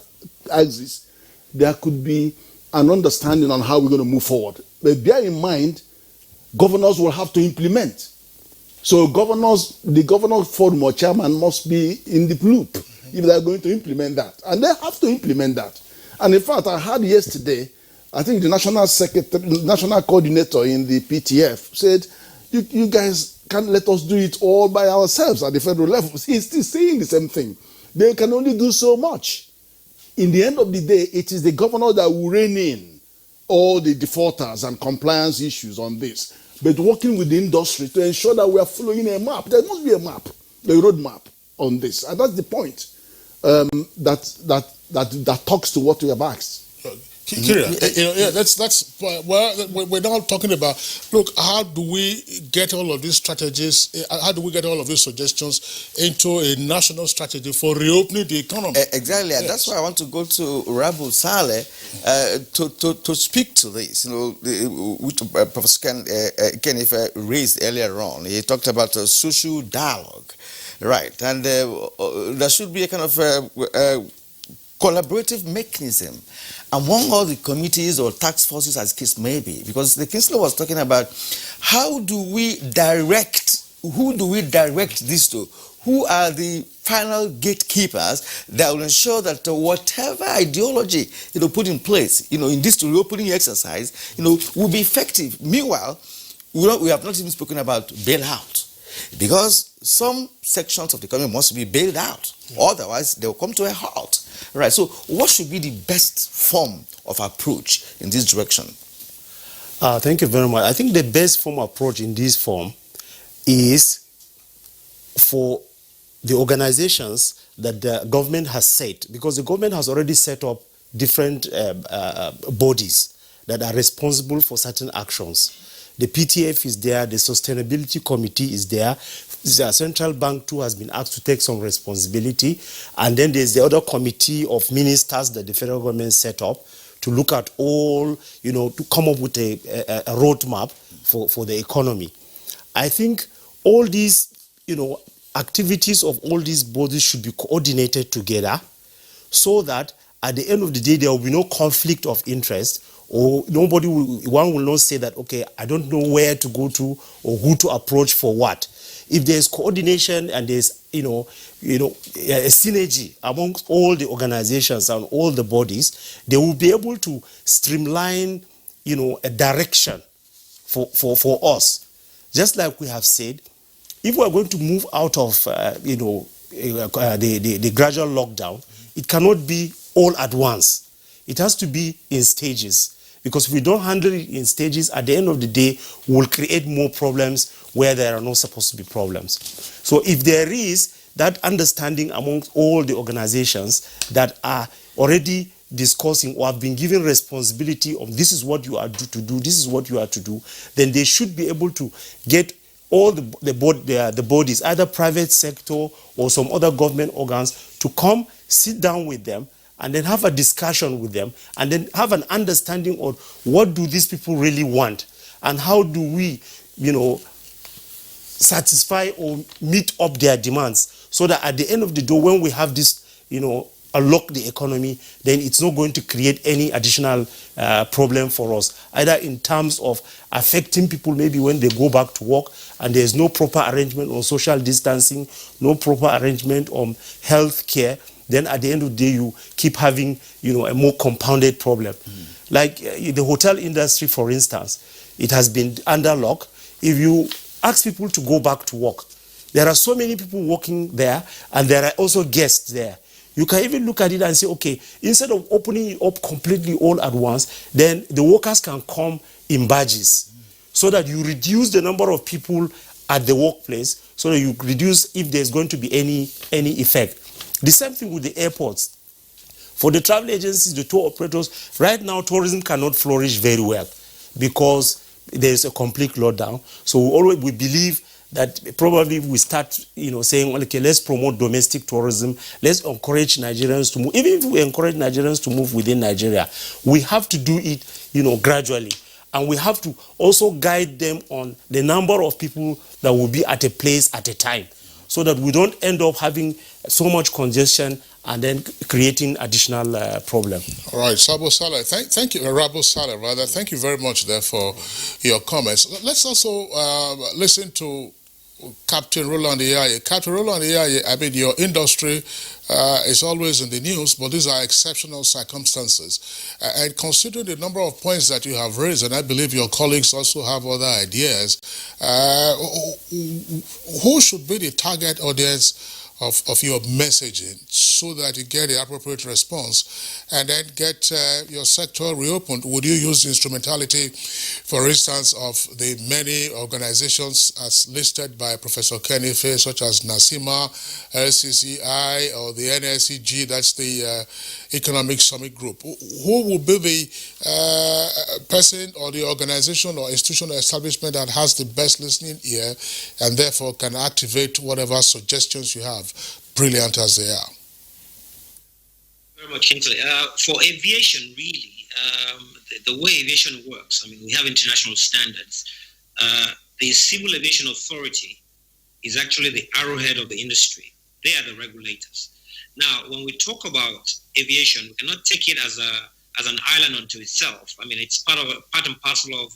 axis, there could be an understanding on how we're going to move forward. But bear in mind, governors will have to implement. So the governor forum or chairman must be in the loop if they're going to implement that. And they have to implement that. And in fact, I heard yesterday, I think the national coordinator in the PTF said, you guys can't let us do it all by ourselves at the federal level. He's still saying the same thing. They can only do so much. In the end of the day, it is the governor that will rein in all the defaulters and compliance issues on this. But working with the industry to ensure that we are following a map. There must be a map, a roadmap on this. And that's the point that talks to what we have asked. Kyria, that's well, we're now talking about, look, how do we get all of these strategies, how do we get all of these suggestions into a national strategy for reopening the economy? Exactly, yes. And that's why I want to go to Rabo Saleh to speak to this. Which Professor Kenneth raised earlier on. He talked about a social dialogue, right? And there should be a kind of collaborative mechanism among all the committees or task forces, as case may be, because the Kingsley was talking about who do we direct this to? Who are the final gatekeepers that will ensure that whatever ideology put in place, in this reopening exercise, will be effective. Meanwhile, we have not even spoken about bailout, because some sections of the economy must be bailed out. Otherwise, they will come to a halt. Right. So, what should be the best form of approach in this direction? Thank you very much. I think the best form of approach in this form is for the organizations that the government has set, because the government has already set up different bodies that are responsible for certain actions. The PTF is there, the Sustainability Committee is there. The central bank too has been asked to take some responsibility, and then there's the other committee of ministers that the federal government set up to look at all, to come up with a roadmap for the economy. I think all these activities of all these bodies should be coordinated together so that at the end of the day, there will be no conflict of interest, or one will not say that, okay, I don't know where to go to or who to approach for what. If there's coordination and there's, a synergy amongst all the organizations and all the bodies, they will be able to streamline, a direction for us. Just like we have said, if we are going to move out of, the gradual lockdown, it cannot be all at once. It has to be in stages. Because if we don't handle it in stages, at the end of the day, we'll create more problems where there are not supposed to be problems. So if there is that understanding amongst all the organizations that are already discussing or have been given responsibility of this is what you are to do, this is what you are to do, then they should be able to get all the bodies, either private sector or some other government organs, to come sit down with them and then have a discussion with them and then have an understanding of what do these people really want and how do we, satisfy or meet up their demands so that at the end of the day, when we have this, unlock the economy, then it's not going to create any additional problem for us, either in terms of affecting people maybe when they go back to work and there's no proper arrangement on social distancing, no proper arrangement on health care. Then at the end of the day, you keep having, a more compounded problem. Like the hotel industry, for instance, it has been under lock. If you ask people to go back to work, there are so many people working there, and there are also guests there. You can even look at it and say, okay, instead of opening it up completely all at once, then the workers can come in batches so that you reduce the number of people at the workplace, so that you reduce if there's going to be any effect. The same thing with the airports. For the travel agencies, the tour operators, right now tourism cannot flourish very well because there's a complete lockdown. So we believe that probably we start, saying, okay, let's promote domestic tourism. Let's encourage Nigerians to move. Even if we encourage Nigerians to move within Nigeria, we have to do it, gradually. And we have to also guide them on the number of people that will be at a place at a time, so that we don't end up having so much congestion and then creating additional problem. All right, Sabo Saleh, thank you, Rabo Saleh, rather. Thank you very much there for your comments. Let's also listen to Captain Roland Iyaye. Captain Roland Iyaye, I mean, your industry is always in the news, but these are exceptional circumstances. And considering the number of points that you have raised, and I believe your colleagues also have other ideas, who should be the target audience of your messaging so that you get the appropriate response and then get your sector reopened? Would you use the instrumentality, for instance, of the many organizations as listed by Professor Kenny Faye, such as NASIMA, LCCI, or the NSEG, that's the Economic Summit Group? Who will be the person or the organization or institutional establishment that has the best listening ear and therefore can activate whatever suggestions you have, brilliant as they are? Very much, Kingsley. For aviation, really, the way aviation works, I mean, we have international standards. The Civil Aviation Authority is actually the arrowhead of the industry. They are the regulators. Now, when we talk about aviation, we cannot take it as an island unto itself. I mean, it's part and parcel of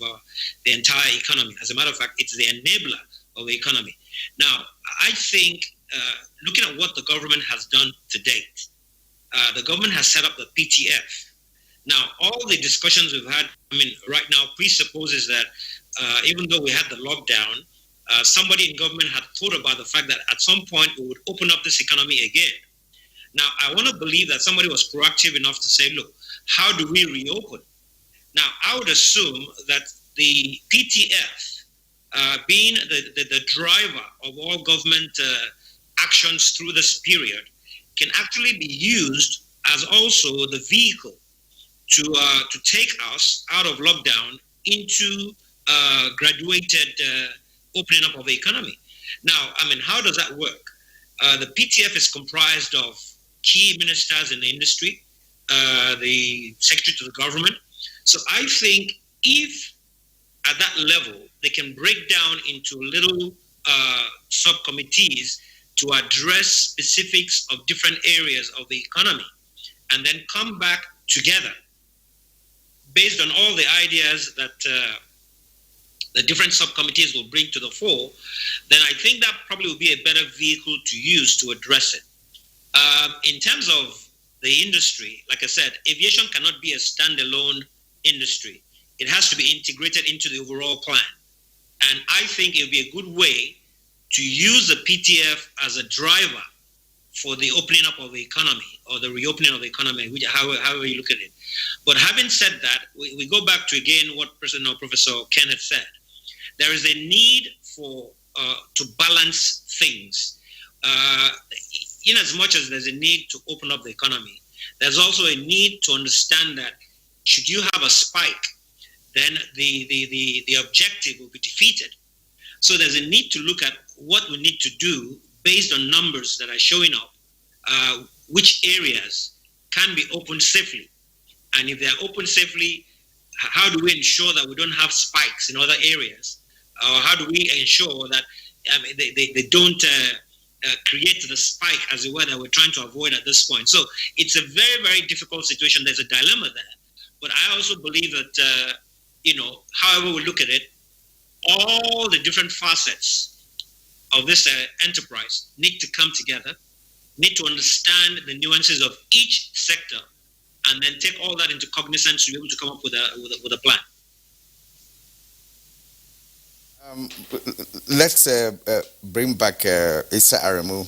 the entire economy. As a matter of fact, it's the enabler of the economy. Now, I think looking at what the government has done to date, the government has set up the PTF. Now, all the discussions we've had, I mean, right now presupposes that even though we had the lockdown, somebody in government had thought about the fact that at some point we would open up this economy again. Now, I want to believe that somebody was proactive enough to say, look, how do we reopen? Now, I would assume that the PTF, being the driver of all government actions through this period, can actually be used as also the vehicle to take us out of lockdown into graduated opening up of the economy. Now, I mean, how does that work? The PTF is comprised of key ministers in the industry, the secretary to the government. So I think if at that level they can break down into little subcommittees to address specifics of different areas of the economy, and then come back together based on all the ideas that the different subcommittees will bring to the fore. Then I think that probably will be a better vehicle to use to address it. In terms of the industry, like I said, aviation cannot be a standalone industry. It has to be integrated into the overall plan. And I think it would be a good way to use the PTF as a driver for the opening up of the economy or the reopening of the economy, however you look at it. But having said that, we go back to again what Professor Ken had said. There is a need for to balance things. In as much as there's a need to open up the economy, there's also a need to understand that should you have a spike, then the objective will be defeated. So there's a need to look at what we need to do based on numbers that are showing up, which areas can be opened safely. And if they're opened safely, how do we ensure that we don't have spikes in other areas? Or how do we ensure that they don't create the spike, as it were, that we're trying to avoid at this point? So it's a very, very difficult situation. There's a dilemma there. But I also believe that, however we look at it, all the different facets of this enterprise need to come together, need to understand the nuances of each sector, and then take all that into cognizance to be able to come up with a plan. Let's bring back Issa Aremu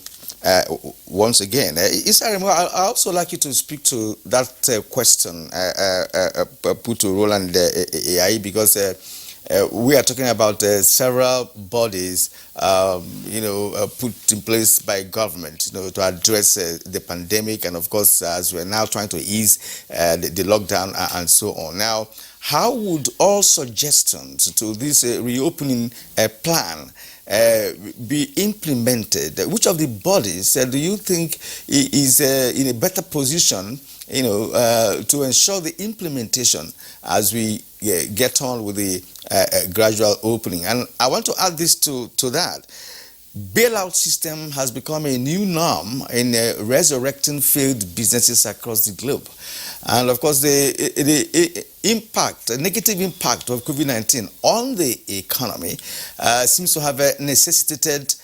once again. Issa Aremu, I also like you to speak to that question put to Roland AI, because we are talking about several bodies, put in place by government, to address the pandemic, and of course, as we're now trying to ease the lockdown and so on. Now, how would all suggestions to this reopening plan be implemented? Which of the bodies do you think is in a better position, to ensure the implementation as we get on with the gradual opening? And I want to add this to that. Bailout system has become a new norm in resurrecting failed businesses across the globe. And of course, the negative impact of COVID-19 on the economy seems to have necessitated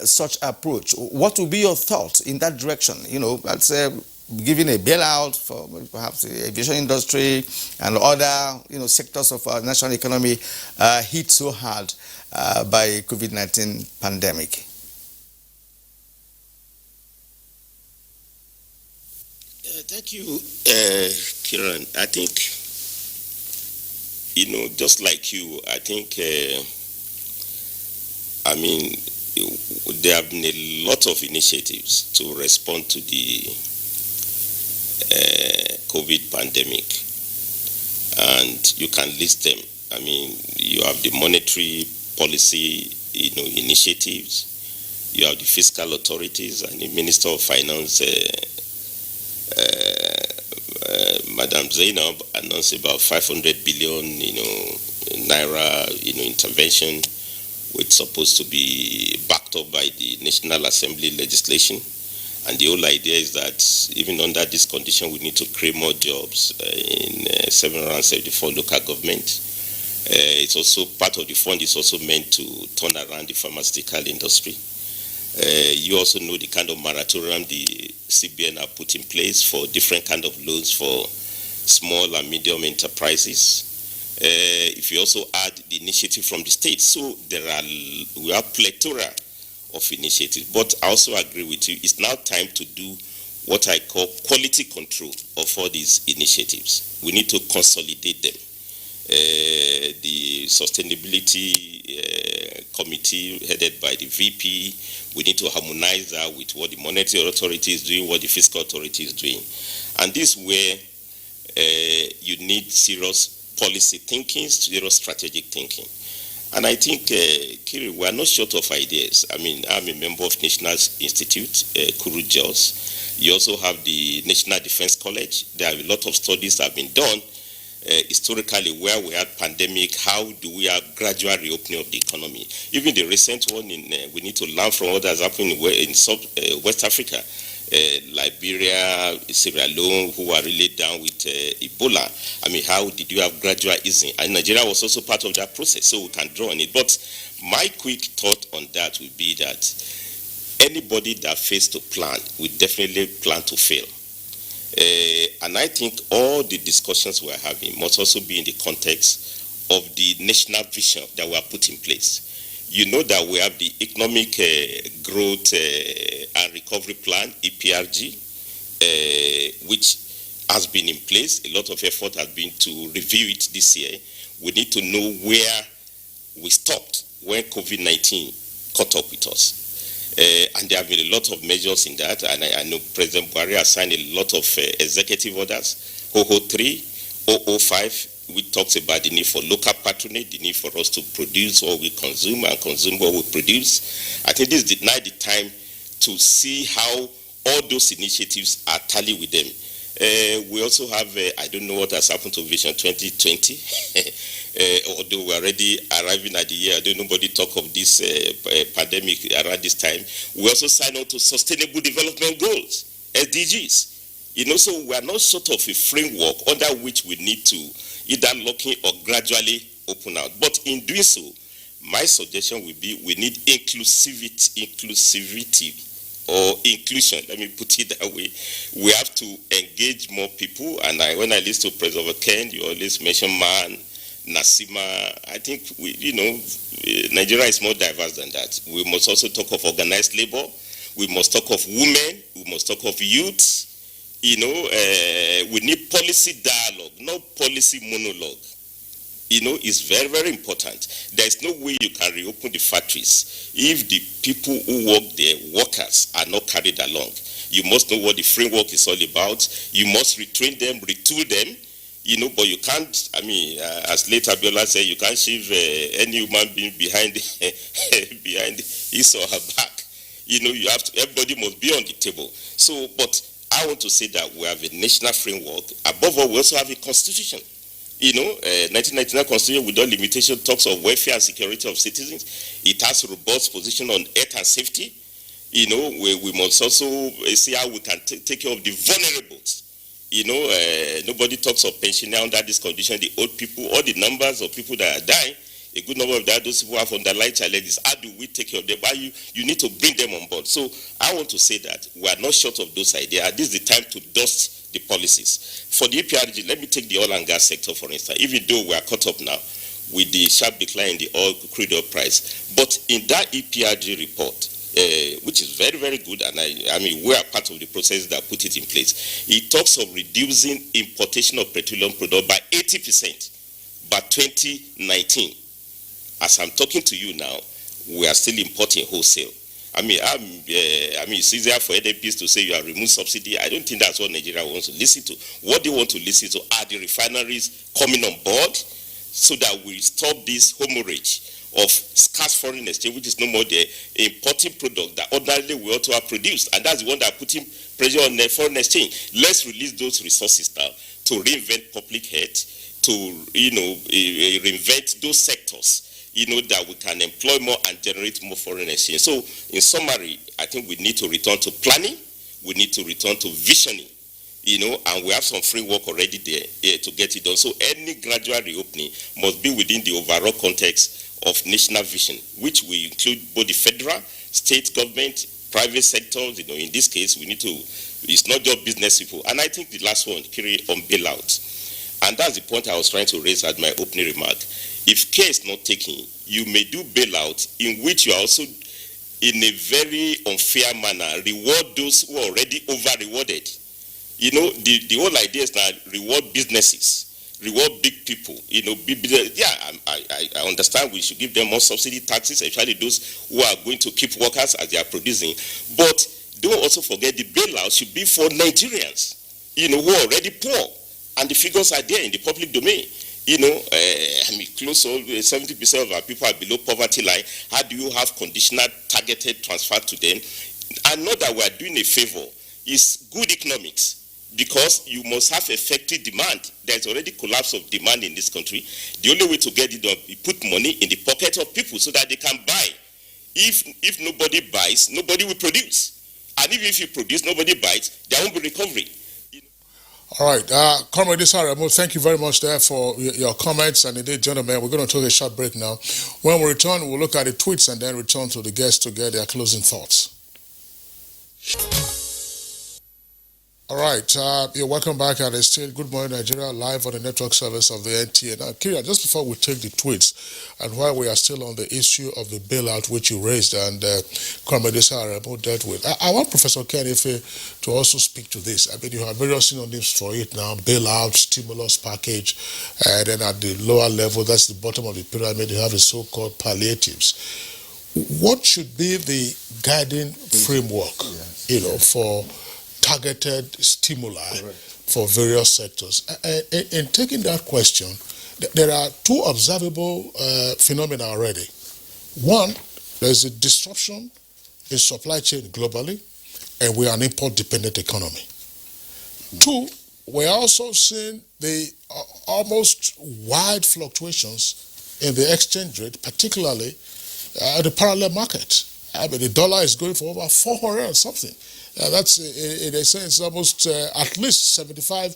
such approach. What would be your thoughts in that direction? That's giving a bailout for perhaps the aviation industry and other sectors of our national economy hit so hard by COVID-19 pandemic. Thank you, Kiran. I think, just like you, I think, there have been a lot of initiatives to respond to the COVID pandemic, and you can list them. You have the monetary policy, initiatives. You have the fiscal authorities and the Minister of Finance, Madam Zainab, announced about 500 billion, naira, intervention, which is supposed to be backed up by the National Assembly legislation. And the whole idea is that even under this condition, we need to create more jobs in 774 local governments. It's also part of the fund is also meant to turn around the pharmaceutical industry. You also know the kind of moratorium the CBN have put in place for different kind of loans for small and medium enterprises. If you also add the initiative from the state, so we have plethora of initiatives. But I also agree with you, it's now time to do what I call quality control of all these initiatives. We need to consolidate them. The sustainability committee headed by the VP, we need to harmonize that with what the monetary authority is doing, what the fiscal authority is doing. And this is where you need serious policy thinking, serious strategic thinking. And I think, Kiri, we are not short of ideas. I'm a member of National Institute, Kuru Jos. You also have the National Defense College. There are a lot of studies that have been done historically where we had pandemic, how do we have gradual reopening of the economy? Even the recent one, we need to learn from what has happened in West Africa, Liberia, Sierra Leone, who are really down with Ebola. I mean, how did you have gradual easing? And Nigeria was also part of that process, so we can draw on it. But my quick thought on that would be that anybody that fails to plan will definitely plan to fail. And I think all the discussions we're having must also be in the context of the national vision that we have put in place. You know that we have the Economic Growth and Recovery Plan, EPRG, which has been in place. A lot of effort has been to review it this year. We need to know where we stopped when COVID-19 caught up with us. And there have been a lot of measures in that, and I know President Buhari has signed a lot of executive orders. 003, 005, which talks about the need for local patronage, the need for us to produce what we consume and consume what we produce. I think this is now the time to see how all those initiatives are tally with them. We also have, I don't know what has happened to Vision 2020, although we're already arriving at the year. I don't nobody talk of this pandemic around this time. We also signed on to Sustainable Development Goals, SDGs. You know, so we are not sort of a framework under which we need to either lock in or gradually open out. But in doing so, my suggestion would be we need inclusivity or inclusion, let me put it that way. We have to engage more people, and when I listen to President Ken, you always mention Man, Nasima. I think Nigeria is more diverse than that. We must also talk of organized labor. We must talk of women. We must talk of youth. We need policy dialogue, not policy monologue. It's very, very important. There's no way you can reopen the factories if the people who work there, workers, are not carried along. You must know what the framework is all about. You must retrain them, retool them, but you can't, as late Abiola said, you can't shave any human being behind his or her back. You have to, everybody must be on the table. So, but I want to say that we have a national framework. Above all, we also have a constitution. 1999 Constitution with all limitation talks of welfare and security of citizens. It has a robust position on health and safety. We must also see how we can take care of the vulnerables. Nobody talks of pensioners under this condition, the old people, all the numbers of people that are dying. A good number of that, those people have underlying challenges. How do we take care of them? But you need to bring them on board. So I want to say that we are not short of those ideas. This is the time to dust the policies. For the EPRG, let me take the oil and gas sector, for instance, even though we are caught up now with the sharp decline in the crude oil price. But in that EPRG report, which is very, very good, and we are part of the process that put it in place, it talks of reducing importation of petroleum products by 80% by 2019. As I'm talking to you now, we are still importing wholesale. It's easier for NDPs to say you have removed subsidy. I don't think that's what Nigeria wants to listen to. What they want to listen to are the refineries coming on board so that we stop this hemorrhage of scarce foreign exchange, which is no more the importing product that ordinarily we ought to have produced. And that's the one that putting pressure on the foreign exchange. Let's release those resources now to reinvent public health, to reinvent those sectors that we can employ more and generate more foreign exchange. So, in summary, I think we need to return to planning, we need to return to visioning, and we have some framework already there to get it done. So, any gradual reopening must be within the overall context of national vision, which will include both the federal, state government, private sectors. In this case, we need to, it's not just business people. And I think the last one, Kiri, on bailout. And that's the point I was trying to raise at my opening remark. If care is not taken, you may do bailout in which you are also, in a very unfair manner, reward those who are already over-rewarded. The whole idea is that reward businesses, reward big people. I understand we should give them more subsidy taxes, especially those who are going to keep workers as they are producing. But don't also forget the bailout should be for Nigerians, who are already poor. And the figures are there in the public domain. Close to 70% of our people are below poverty line. How do you have conditional targeted transfer to them? And not that we are doing a favor. It's good economics. because you must have effective demand. There's already collapse of demand in this country. The only way to get it done is put money in the pocket of people so that they can buy. If nobody buys, nobody will produce. And even if you produce, nobody buys, there won't be recovery. All right, Comrade Issa Aremu, thank you very much there for your comments. And indeed, gentlemen, we're going to take a short break now. When we return, we'll look at the tweets and then return to the guests to get their closing thoughts. All right, you're welcome back at the state. Good morning, Nigeria, live on the network service of the NTA. Now, Kyria, just before we take the tweets, and while we are still on the issue of the bailout, which you raised and Comrade Issa Aremu dealt with, I want Professor Ken Ife to also speak to this. I mean, you have various synonyms for it now: bailout, stimulus package, and then at the lower level, that's the bottom of the pyramid, you have the so-called palliatives. What should be the guiding framework, for targeted stimuli for various sectors? In taking that question, there are two observable phenomena already. One, there's a disruption in supply chain globally, and we are an import-dependent economy. Two, we're also seeing the almost wide fluctuations in the exchange rate, particularly the parallel market. I mean, the dollar is going for over 400 and something. That's, in a sense, almost at least 75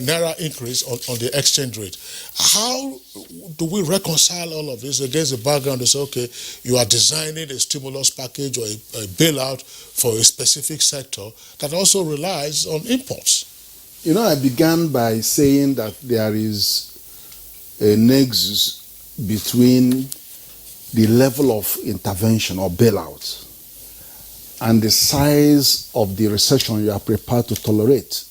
naira increase on the exchange rate. How do we reconcile all of this against the background to say, okay, you are designing a stimulus package or a bailout for a specific sector that also relies on imports? You know, I began by saying that there is a nexus between the level of intervention or bailout and the size of the recession you are prepared to tolerate.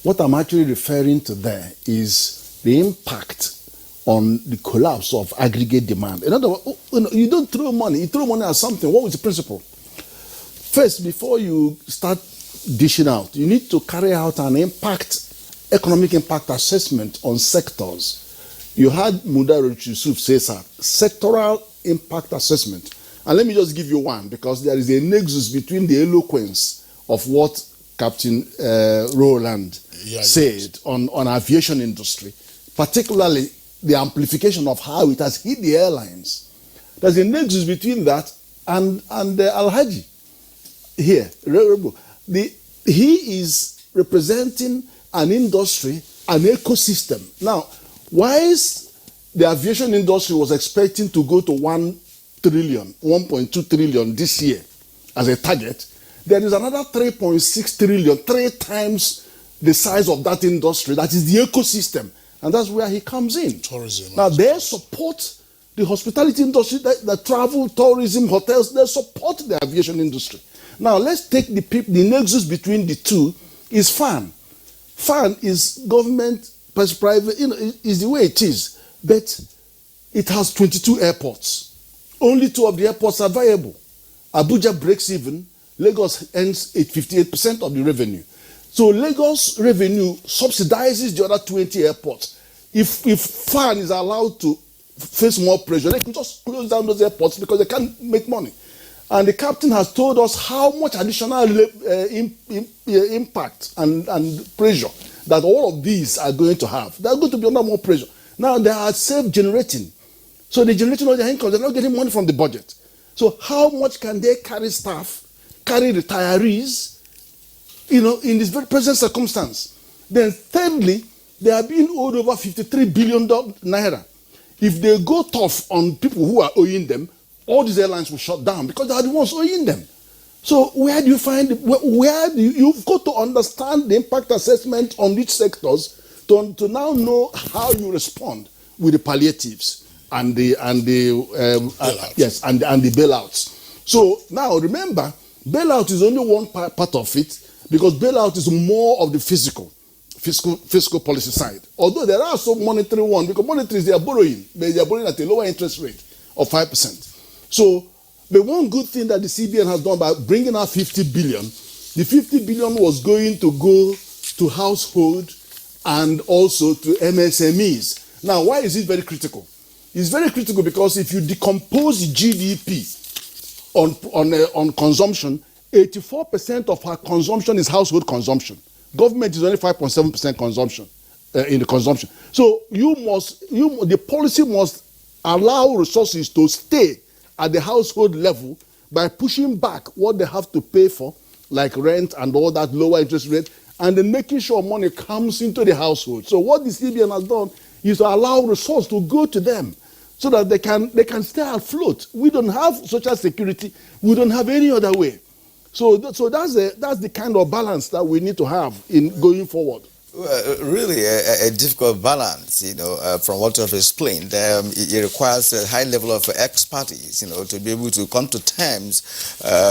What I'm actually referring to there is the impact on the collapse of aggregate demand. In other words, you don't throw money, you throw money at something. What was the principle? First, before you start dishing out, you need to carry out an economic impact assessment on sectors. You had Mudaru Yusuf say that, sectoral impact assessment. And let me just give you one, because there is a nexus between the eloquence of what Captain Roland said on aviation industry, particularly the amplification of how it has hit the airlines. There's a nexus between that and Al-Haji here. He is representing an industry, an ecosystem. Now, whilst the aviation industry was expecting to go to 1.2 trillion this year as a target, there is another 3.6 trillion, 3 times the size of that industry. That is the ecosystem. And that's where he comes in. Tourism. Now, they support the hospitality industry, the travel, tourism, hotels, they support the aviation industry. Now, let's take the nexus between the two is FAN. FAN is government plus private, is the way it is. But it has 22 airports. Only 2 of the airports are viable. Abuja breaks even. Lagos earns 58% of the revenue. So Lagos revenue subsidizes the other 20 airports. If FAN is allowed to face more pressure, they can just close down those airports because they can't make money. And the captain has told us how much additional impact and pressure that all of these are going to have. They're going to be under more pressure. Now they are self-generating. So they're generating all their income. They're not getting money from the budget. So how much can they carry staff, carry retirees, in this very present circumstance? Then thirdly, they are being owed over 53 billion naira. If they go tough on people who are owing them, all these airlines will shut down because they are the ones owing them. So where do you find, you've got to understand the impact assessment on each sectors to now know how you respond with the palliatives and the bailouts. So now remember, bailout is only one part of it, because bailout is more of the fiscal policy side. Although there are some monetary ones, because monetary they are borrowing at a lower interest rate of 5%. So the one good thing that the CBN has done by bringing out 50 billion, the 50 billion was going to go to household and also to MSMEs. Now, why is it very critical? It's very critical because if you decompose GDP on consumption, 84% of our consumption is household consumption. Government is only 5.7% consumption in the consumption. So the policy must allow resources to stay at the household level by pushing back what they have to pay for, like rent and all that lower interest rate, and then making sure money comes into the household. So what the CBN has done is to allow resources to go to them so that they can stay afloat. We don't have social security. We don't have any other way. So that's the kind of balance that we need to have in going forward. Well, really a difficult balance, from what you have explained. It requires a high level of expertise, to be able to come to terms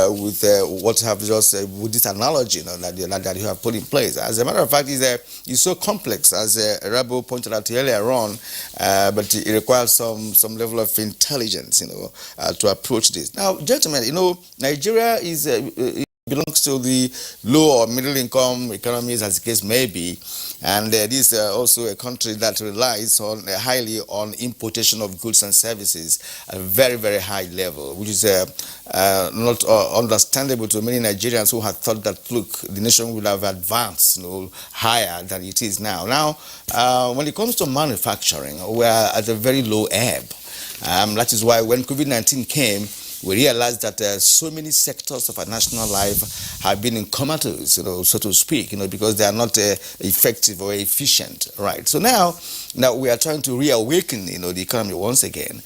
with what you have just with this analogy, that you have put in place. As a matter of fact, it's so complex, as Rabo pointed out earlier on, but it requires some level of intelligence, to approach this. Now, gentlemen, Nigeria belongs to the low or middle income economies, as the case may be, and this is also a country that relies highly on importation of goods and services at a very, very high level, which is not understandable to many Nigerians who had thought that, look, the nation would have advanced higher than it is now. Now, when it comes to manufacturing, we are at a very low ebb. That is why when COVID-19 came, we realized that so many sectors of our national life have been in comatose, so to speak, because they are not effective or efficient, right? So now we are trying to reawaken, the economy once again.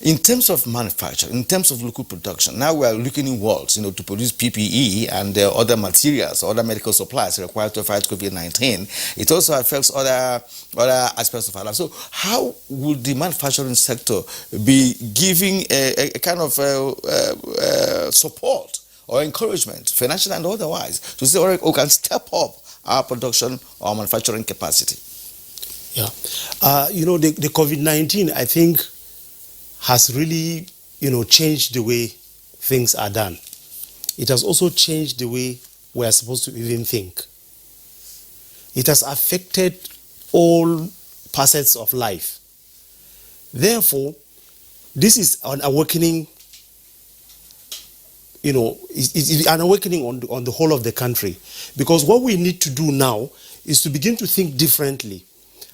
In terms of manufacturing, in terms of local production, now we are looking inwards, to produce PPE and other materials, other medical supplies required to fight COVID-19. It also affects other aspects of our life. So how would the manufacturing sector be giving a kind of support or encouragement, financial and otherwise, to say, all right, we can step up our production or manufacturing capacity? Yeah. The COVID-19, I think, has really, changed the way things are done. It has also changed the way we are supposed to even think. It has affected all facets of life. Therefore, this is an awakening, it's an awakening on the whole of the country. Because what we need to do now is to begin to think differently.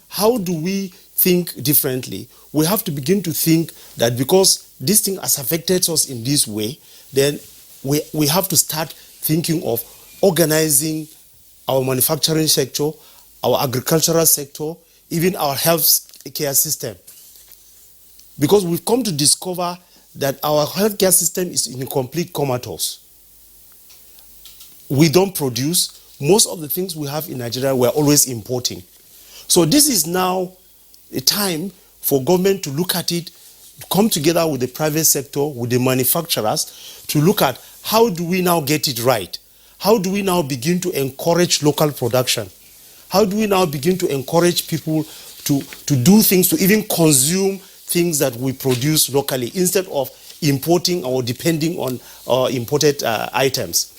How do we think differently? We have to begin to think that because this thing has affected us in this way, then we have to start thinking of organizing our manufacturing sector, our agricultural sector, even our health care system. Because we've come to discover that our healthcare system is in a complete comatose. We don't produce. Most of the things we have in Nigeria, we're always importing. So this is now a time for government to look at it, come together with the private sector, with the manufacturers, to look at how do we now get it right? How do we now begin to encourage local production? How do we now begin to encourage people to do things, to even consume things that we produce locally instead of importing or depending on imported items?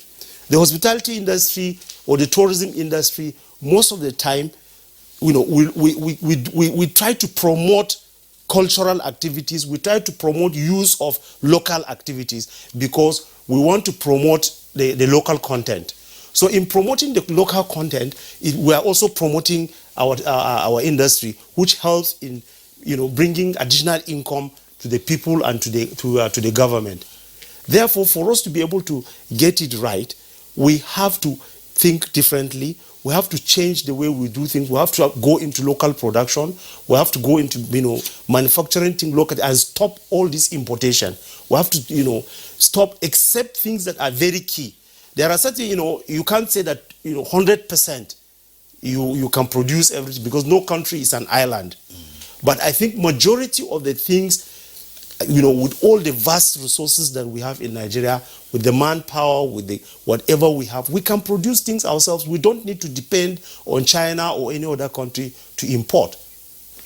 The hospitality industry or the tourism industry, most of the time, we try to promote cultural activities, we try to promote use of local activities because we want to promote the local content. So in promoting the local content, we are also promoting our industry, which helps in bringing additional income to the people and to the government. Therefore, for us to be able to get it right, we have to think differently. We have to change the way we do things. We have to go into local production. We have to go into manufacturing things locally and stop all this importation. We have to stop, except things that are very key. There are certain you can't say that 100% you can produce everything because no country is an island. But I think majority of the things, with all the vast resources that we have in Nigeria, with the manpower, with the whatever we have, we can produce things ourselves. We don't need to depend on China or any other country to import.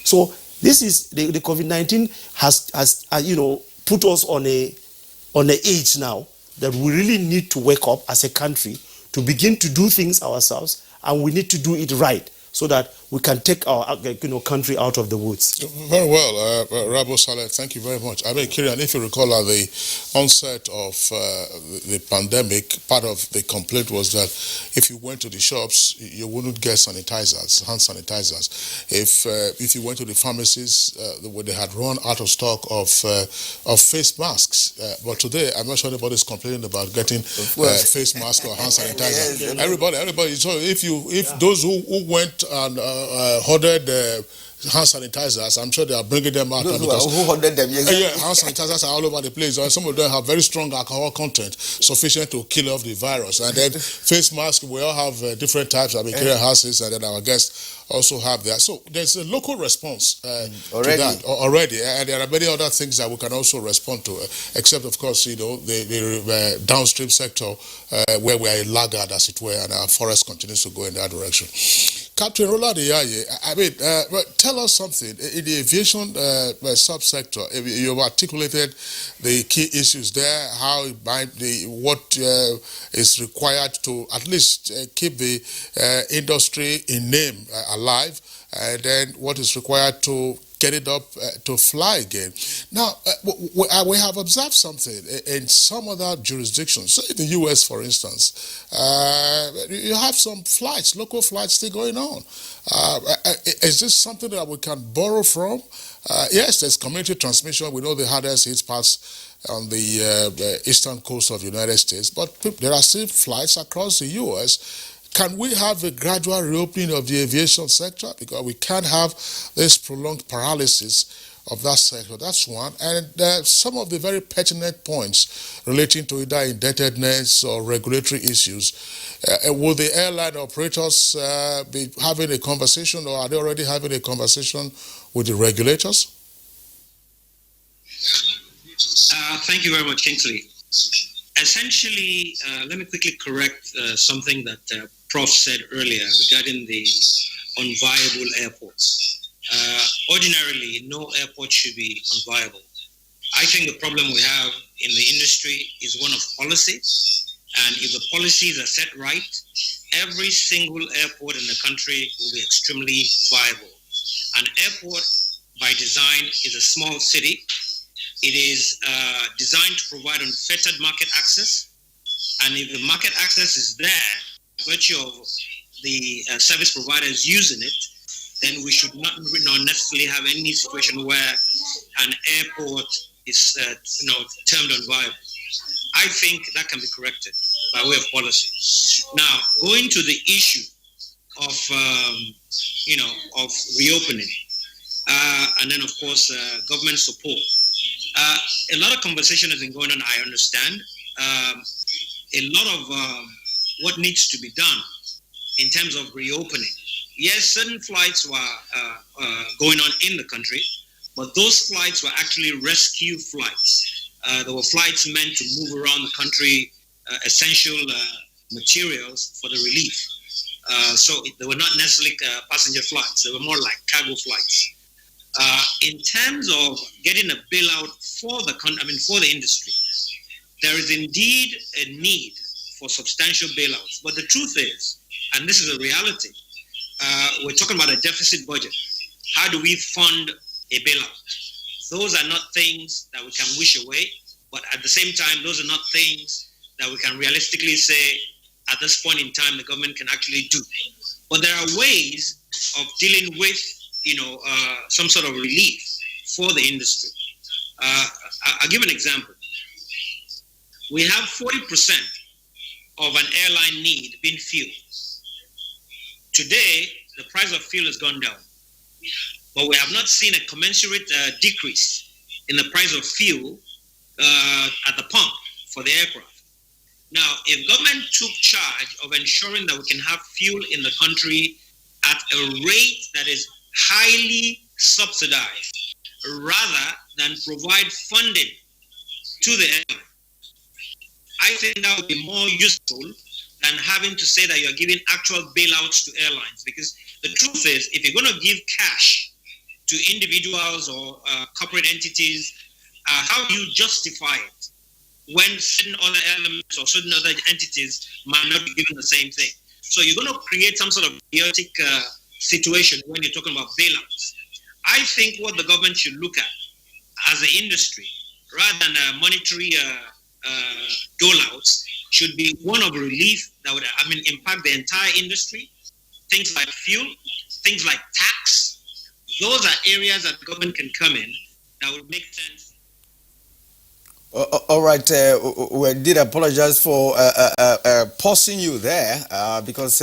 So this is the COVID-19 has put us on an age now that we really need to wake up as a country to begin to do things ourselves, and we need to do it right so that we can take our country out of the woods. Very well, Rabo Saleh, thank you very much. I mean, Kirian, if you recall at the onset of the pandemic, part of the complaint was that if you went to the shops, you wouldn't get sanitizers, hand sanitizers. If you went to the pharmacies, they had run out of stock of face masks. But today, I'm not sure anybody's complaining about getting face mask or hand sanitizer. Yes. Everybody. So if those who went and hoarded hand sanitizers, I'm sure they are bringing them out. Those who hoarded them, yes. Yeah, hand sanitizers are all over the place. Some of them have very strong alcohol content, sufficient to kill off the virus. And then face masks, we all have different types. I mean, Kirian has this, and then our guests also have that. So there's a local response to that already, and there are many other things that we can also respond to, except, of course, the downstream sector where we are a laggard, as it were, and our forest continues to go in that direction. Captain Roland Iyaye, I mean, tell us something. In the aviation subsector, you've articulated the key issues there, how it might be, what is required to at least keep the industry in name alive, and then what is required to get it up to fly again. Now, we have observed something in some other jurisdictions. So in the U.S., for instance, you have some flights, local flights still going on. Is this something that we can borrow from? Yes, there's community transmission. We know the hardest hit parts on the eastern coast of the United States, but there are still flights across the U.S. Can we have a gradual reopening of the aviation sector? Because we can't have this prolonged paralysis of that sector. That's one. And some of the very pertinent points relating to either indebtedness or regulatory issues. Will the airline operators be having a conversation, or are they already having a conversation with the regulators? Thank you very much, Kingsley. Essentially, let me quickly correct something that Prof said earlier regarding the unviable airports. Ordinarily, no airport should be unviable. I think the problem we have in the industry is one of policy, and if the policies are set right, every single airport in the country will be extremely viable. An airport, by design, is a small city. It is designed to provide unfettered market access, and if the market access is there, by virtue of the service providers using it, then we should not necessarily have any situation where an airport is termed unviable. I think that can be corrected by way of policy. Now, going to the issue of reopening, and then of course government support. A lot of conversation has been going on, I understand. A lot of what needs to be done in terms of reopening. Yes, certain flights were going on in the country, but those flights were actually rescue flights. There were flights meant to move around the country, essential materials for the relief. So they were not necessarily passenger flights. They were more like cargo flights. In terms of getting a bailout for the industry, there is indeed a need for substantial bailouts. But the truth is, and this is a reality, we're talking about a deficit budget. How do we fund a bailout? Those are not things that we can wish away, but at the same time, those are not things that we can realistically say at this point in time the government can actually do. But there are ways of dealing with some sort of relief for the industry. I'll give an example. We have 40% of an airline need being fuel. Today, the price of fuel has gone down, but we have not seen a commensurate decrease in the price of fuel at the pump for the aircraft. Now, if government took charge of ensuring that we can have fuel in the country at a rate that is highly subsidized, rather than provide funding to the airline, I think that would be more useful than having to say that you're giving actual bailouts to airlines. Because the truth is, if you're going to give cash to individuals or corporate entities, how do you justify it when certain other elements or certain other entities might not be given the same thing? So you're going to create some sort of chaotic situation when you're talking about bailouts. I think what the government should look at as an industry, rather than monetary dole-outs, should be one of relief that would, impact the entire industry. Things like fuel, things like tax. Those are areas that the government can come in that would make sense. All right, we did apologize for pausing you there because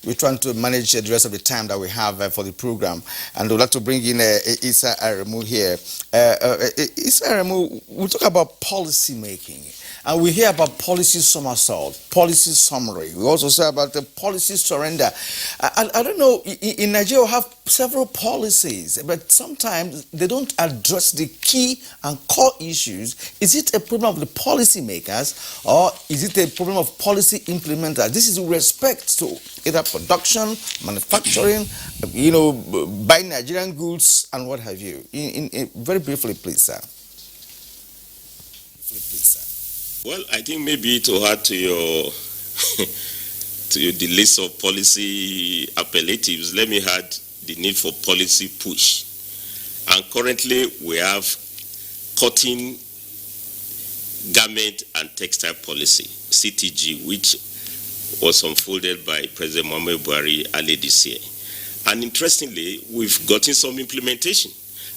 we're trying to manage the rest of the time that we have for the program, and we'd like to bring in Issa Aremu here. Issa Aremu, we talk about policy making, and we hear about policy somersault, policy summary. We also say about the policy surrender. I don't know, in Nigeria we have several policies, but sometimes they don't address the key and core issues. Is it a problem of the policy makers, or is it a problem of policy implementers? This is with respect to either production, manufacturing, buying Nigerian goods and what have you. Very briefly, please, sir. Well, I think maybe to add to your the list of policy appellatives, let me add the need for policy push. And currently we have cotton, garment and textile policy, CTG, which was unfolded by President Muhammadu Buhari earlier this year. And interestingly, we've gotten some implementation.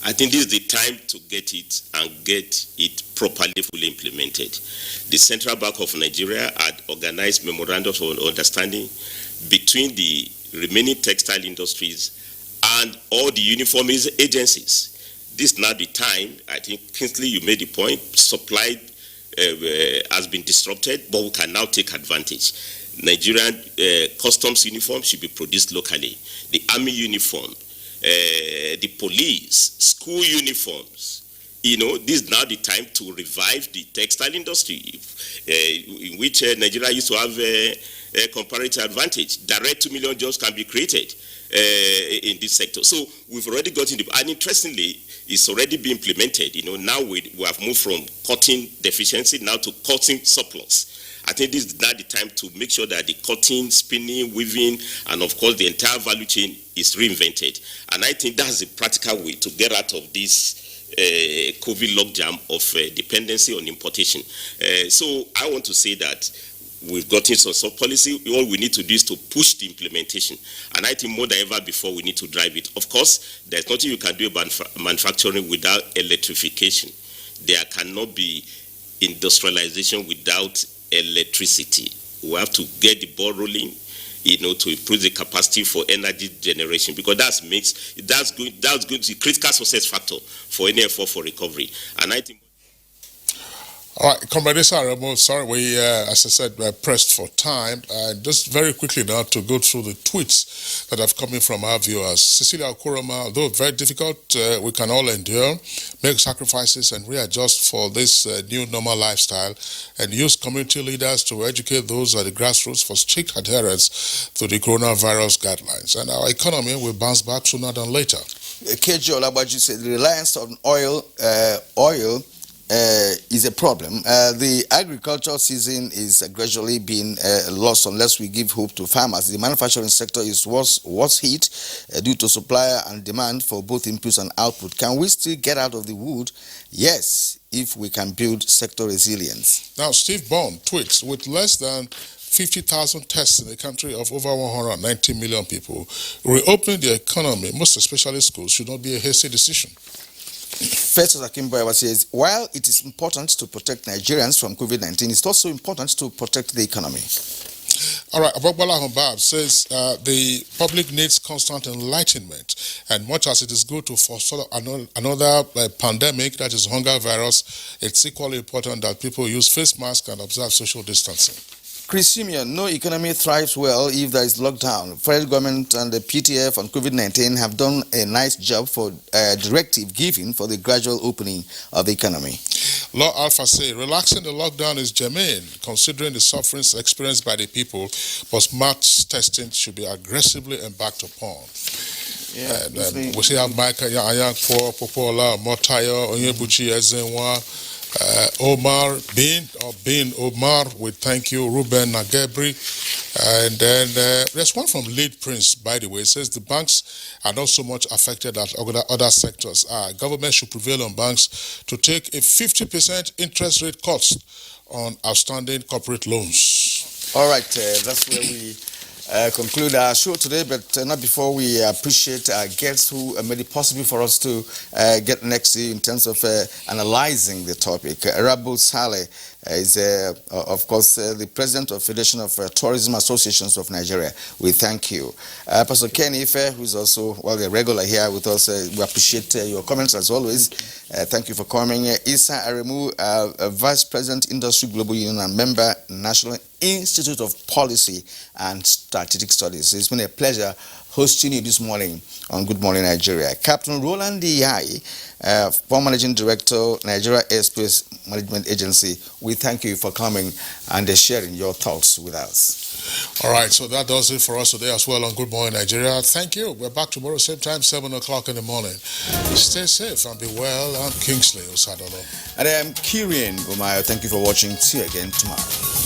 I think this is the time to get it and get it properly fully implemented. The Central Bank of Nigeria had organized memorandums of understanding between the remaining textile industries and all the uniform agencies. This is now the time. I think, Kingsley, you made the point, supply has been disrupted, but we can now take advantage. Nigerian customs uniform should be produced locally. The army uniform, the police, school uniforms. This is now the time to revive the textile industry, in which Nigeria used to have a comparative advantage. Direct 2 million jobs can be created in this sector. So we've already gotten and interestingly, it's already been implemented. Now we have moved from cotton deficiency now to cotton surplus. I think this is now the time to make sure that the cotton, spinning, weaving, and of course the entire value chain is reinvented. And I think that's the practical way to get out of this COVID logjam of dependency on importation. So I want to say that we've gotten some policy. All we need to do is to push the implementation. And I think more than ever before, we need to drive it. Of course, there's nothing you can do about manufacturing without electrification. There cannot be industrialization without electricity. We have to get the ball rolling, to improve the capacity for energy generation, because that's going to be a critical success factor for any effort for recovery. And I think. All right, Comrade Issa Aremu, sorry, we, as I said, pressed for time. Just very quickly now to go through the tweets that have come in from our viewers. Cecilia Okoroma, although very difficult, we can all endure, make sacrifices and readjust for this new normal lifestyle, and use community leaders to educate those at the grassroots for strict adherence to the coronavirus guidelines. And our economy will bounce back sooner than later. KJ Olabaji said the reliance on oil is a problem. The agricultural season is gradually being lost unless we give hope to farmers. The manufacturing sector is worse hit due to supply and demand for both inputs and output. Can we still get out of the wood? Yes, if we can build sector resilience. Now, Steve Bond tweets, with less than 50,000 tests in a country of over 190 million people, reopening the economy, most especially schools, should not be a hasty decision. Festus Akimboewa says, while it is important to protect Nigerians from COVID-19, it's also important to protect the economy. All right, Abogbala Humbab says the public needs constant enlightenment, and much as it is good to forestall another pandemic, that is hunger virus, it's equally important that people use face masks and observe social distancing. Chris Simeon, no economy thrives well if there is lockdown. Federal government and the PTF on COVID-19 have done a nice job for directive giving for the gradual opening of the economy. Law Alpha say relaxing the lockdown is germane, considering the sufferings experienced by the people, but mass testing should be aggressively embarked upon. We see how Michael Ayankwo, Popola, Motayo, Onyebuchi, Ezenwa, Omar Bin Omar, we thank you. Ruben Nagebri. And then there's one from Lead Prince, by the way. It says the banks are not so much affected as other sectors. Government should prevail on banks to take a 50% interest rate cut on outstanding corporate loans. All right, that's where we conclude our show today, but not before we appreciate our guests who made it possible for us to get next to you in terms of analyzing the topic. Rabu Saleh is, of course, the president of Federation of Tourism Associations of Nigeria. We thank you. Pastor Ken Ife, who is also a regular here with us, we appreciate your comments as always. Thank you for coming. Isa Aremu, Vice President, Industry Global Union and member, National Institute of Policy and Strategic Studies. It's been a pleasure hosting you this morning on Good Morning Nigeria. Captain Roland Iyai, former Managing Director, Nigeria Airspace Management Agency, we thank you for coming and sharing your thoughts with us. All right, so that does it for us today as well on Good Morning Nigeria. Thank you. We're back tomorrow, same time, 7 o'clock in the morning. Stay safe and be well. I'm Kingsley Osadolo. And I am Kirian Umayo. Thank you for watching. See you again tomorrow.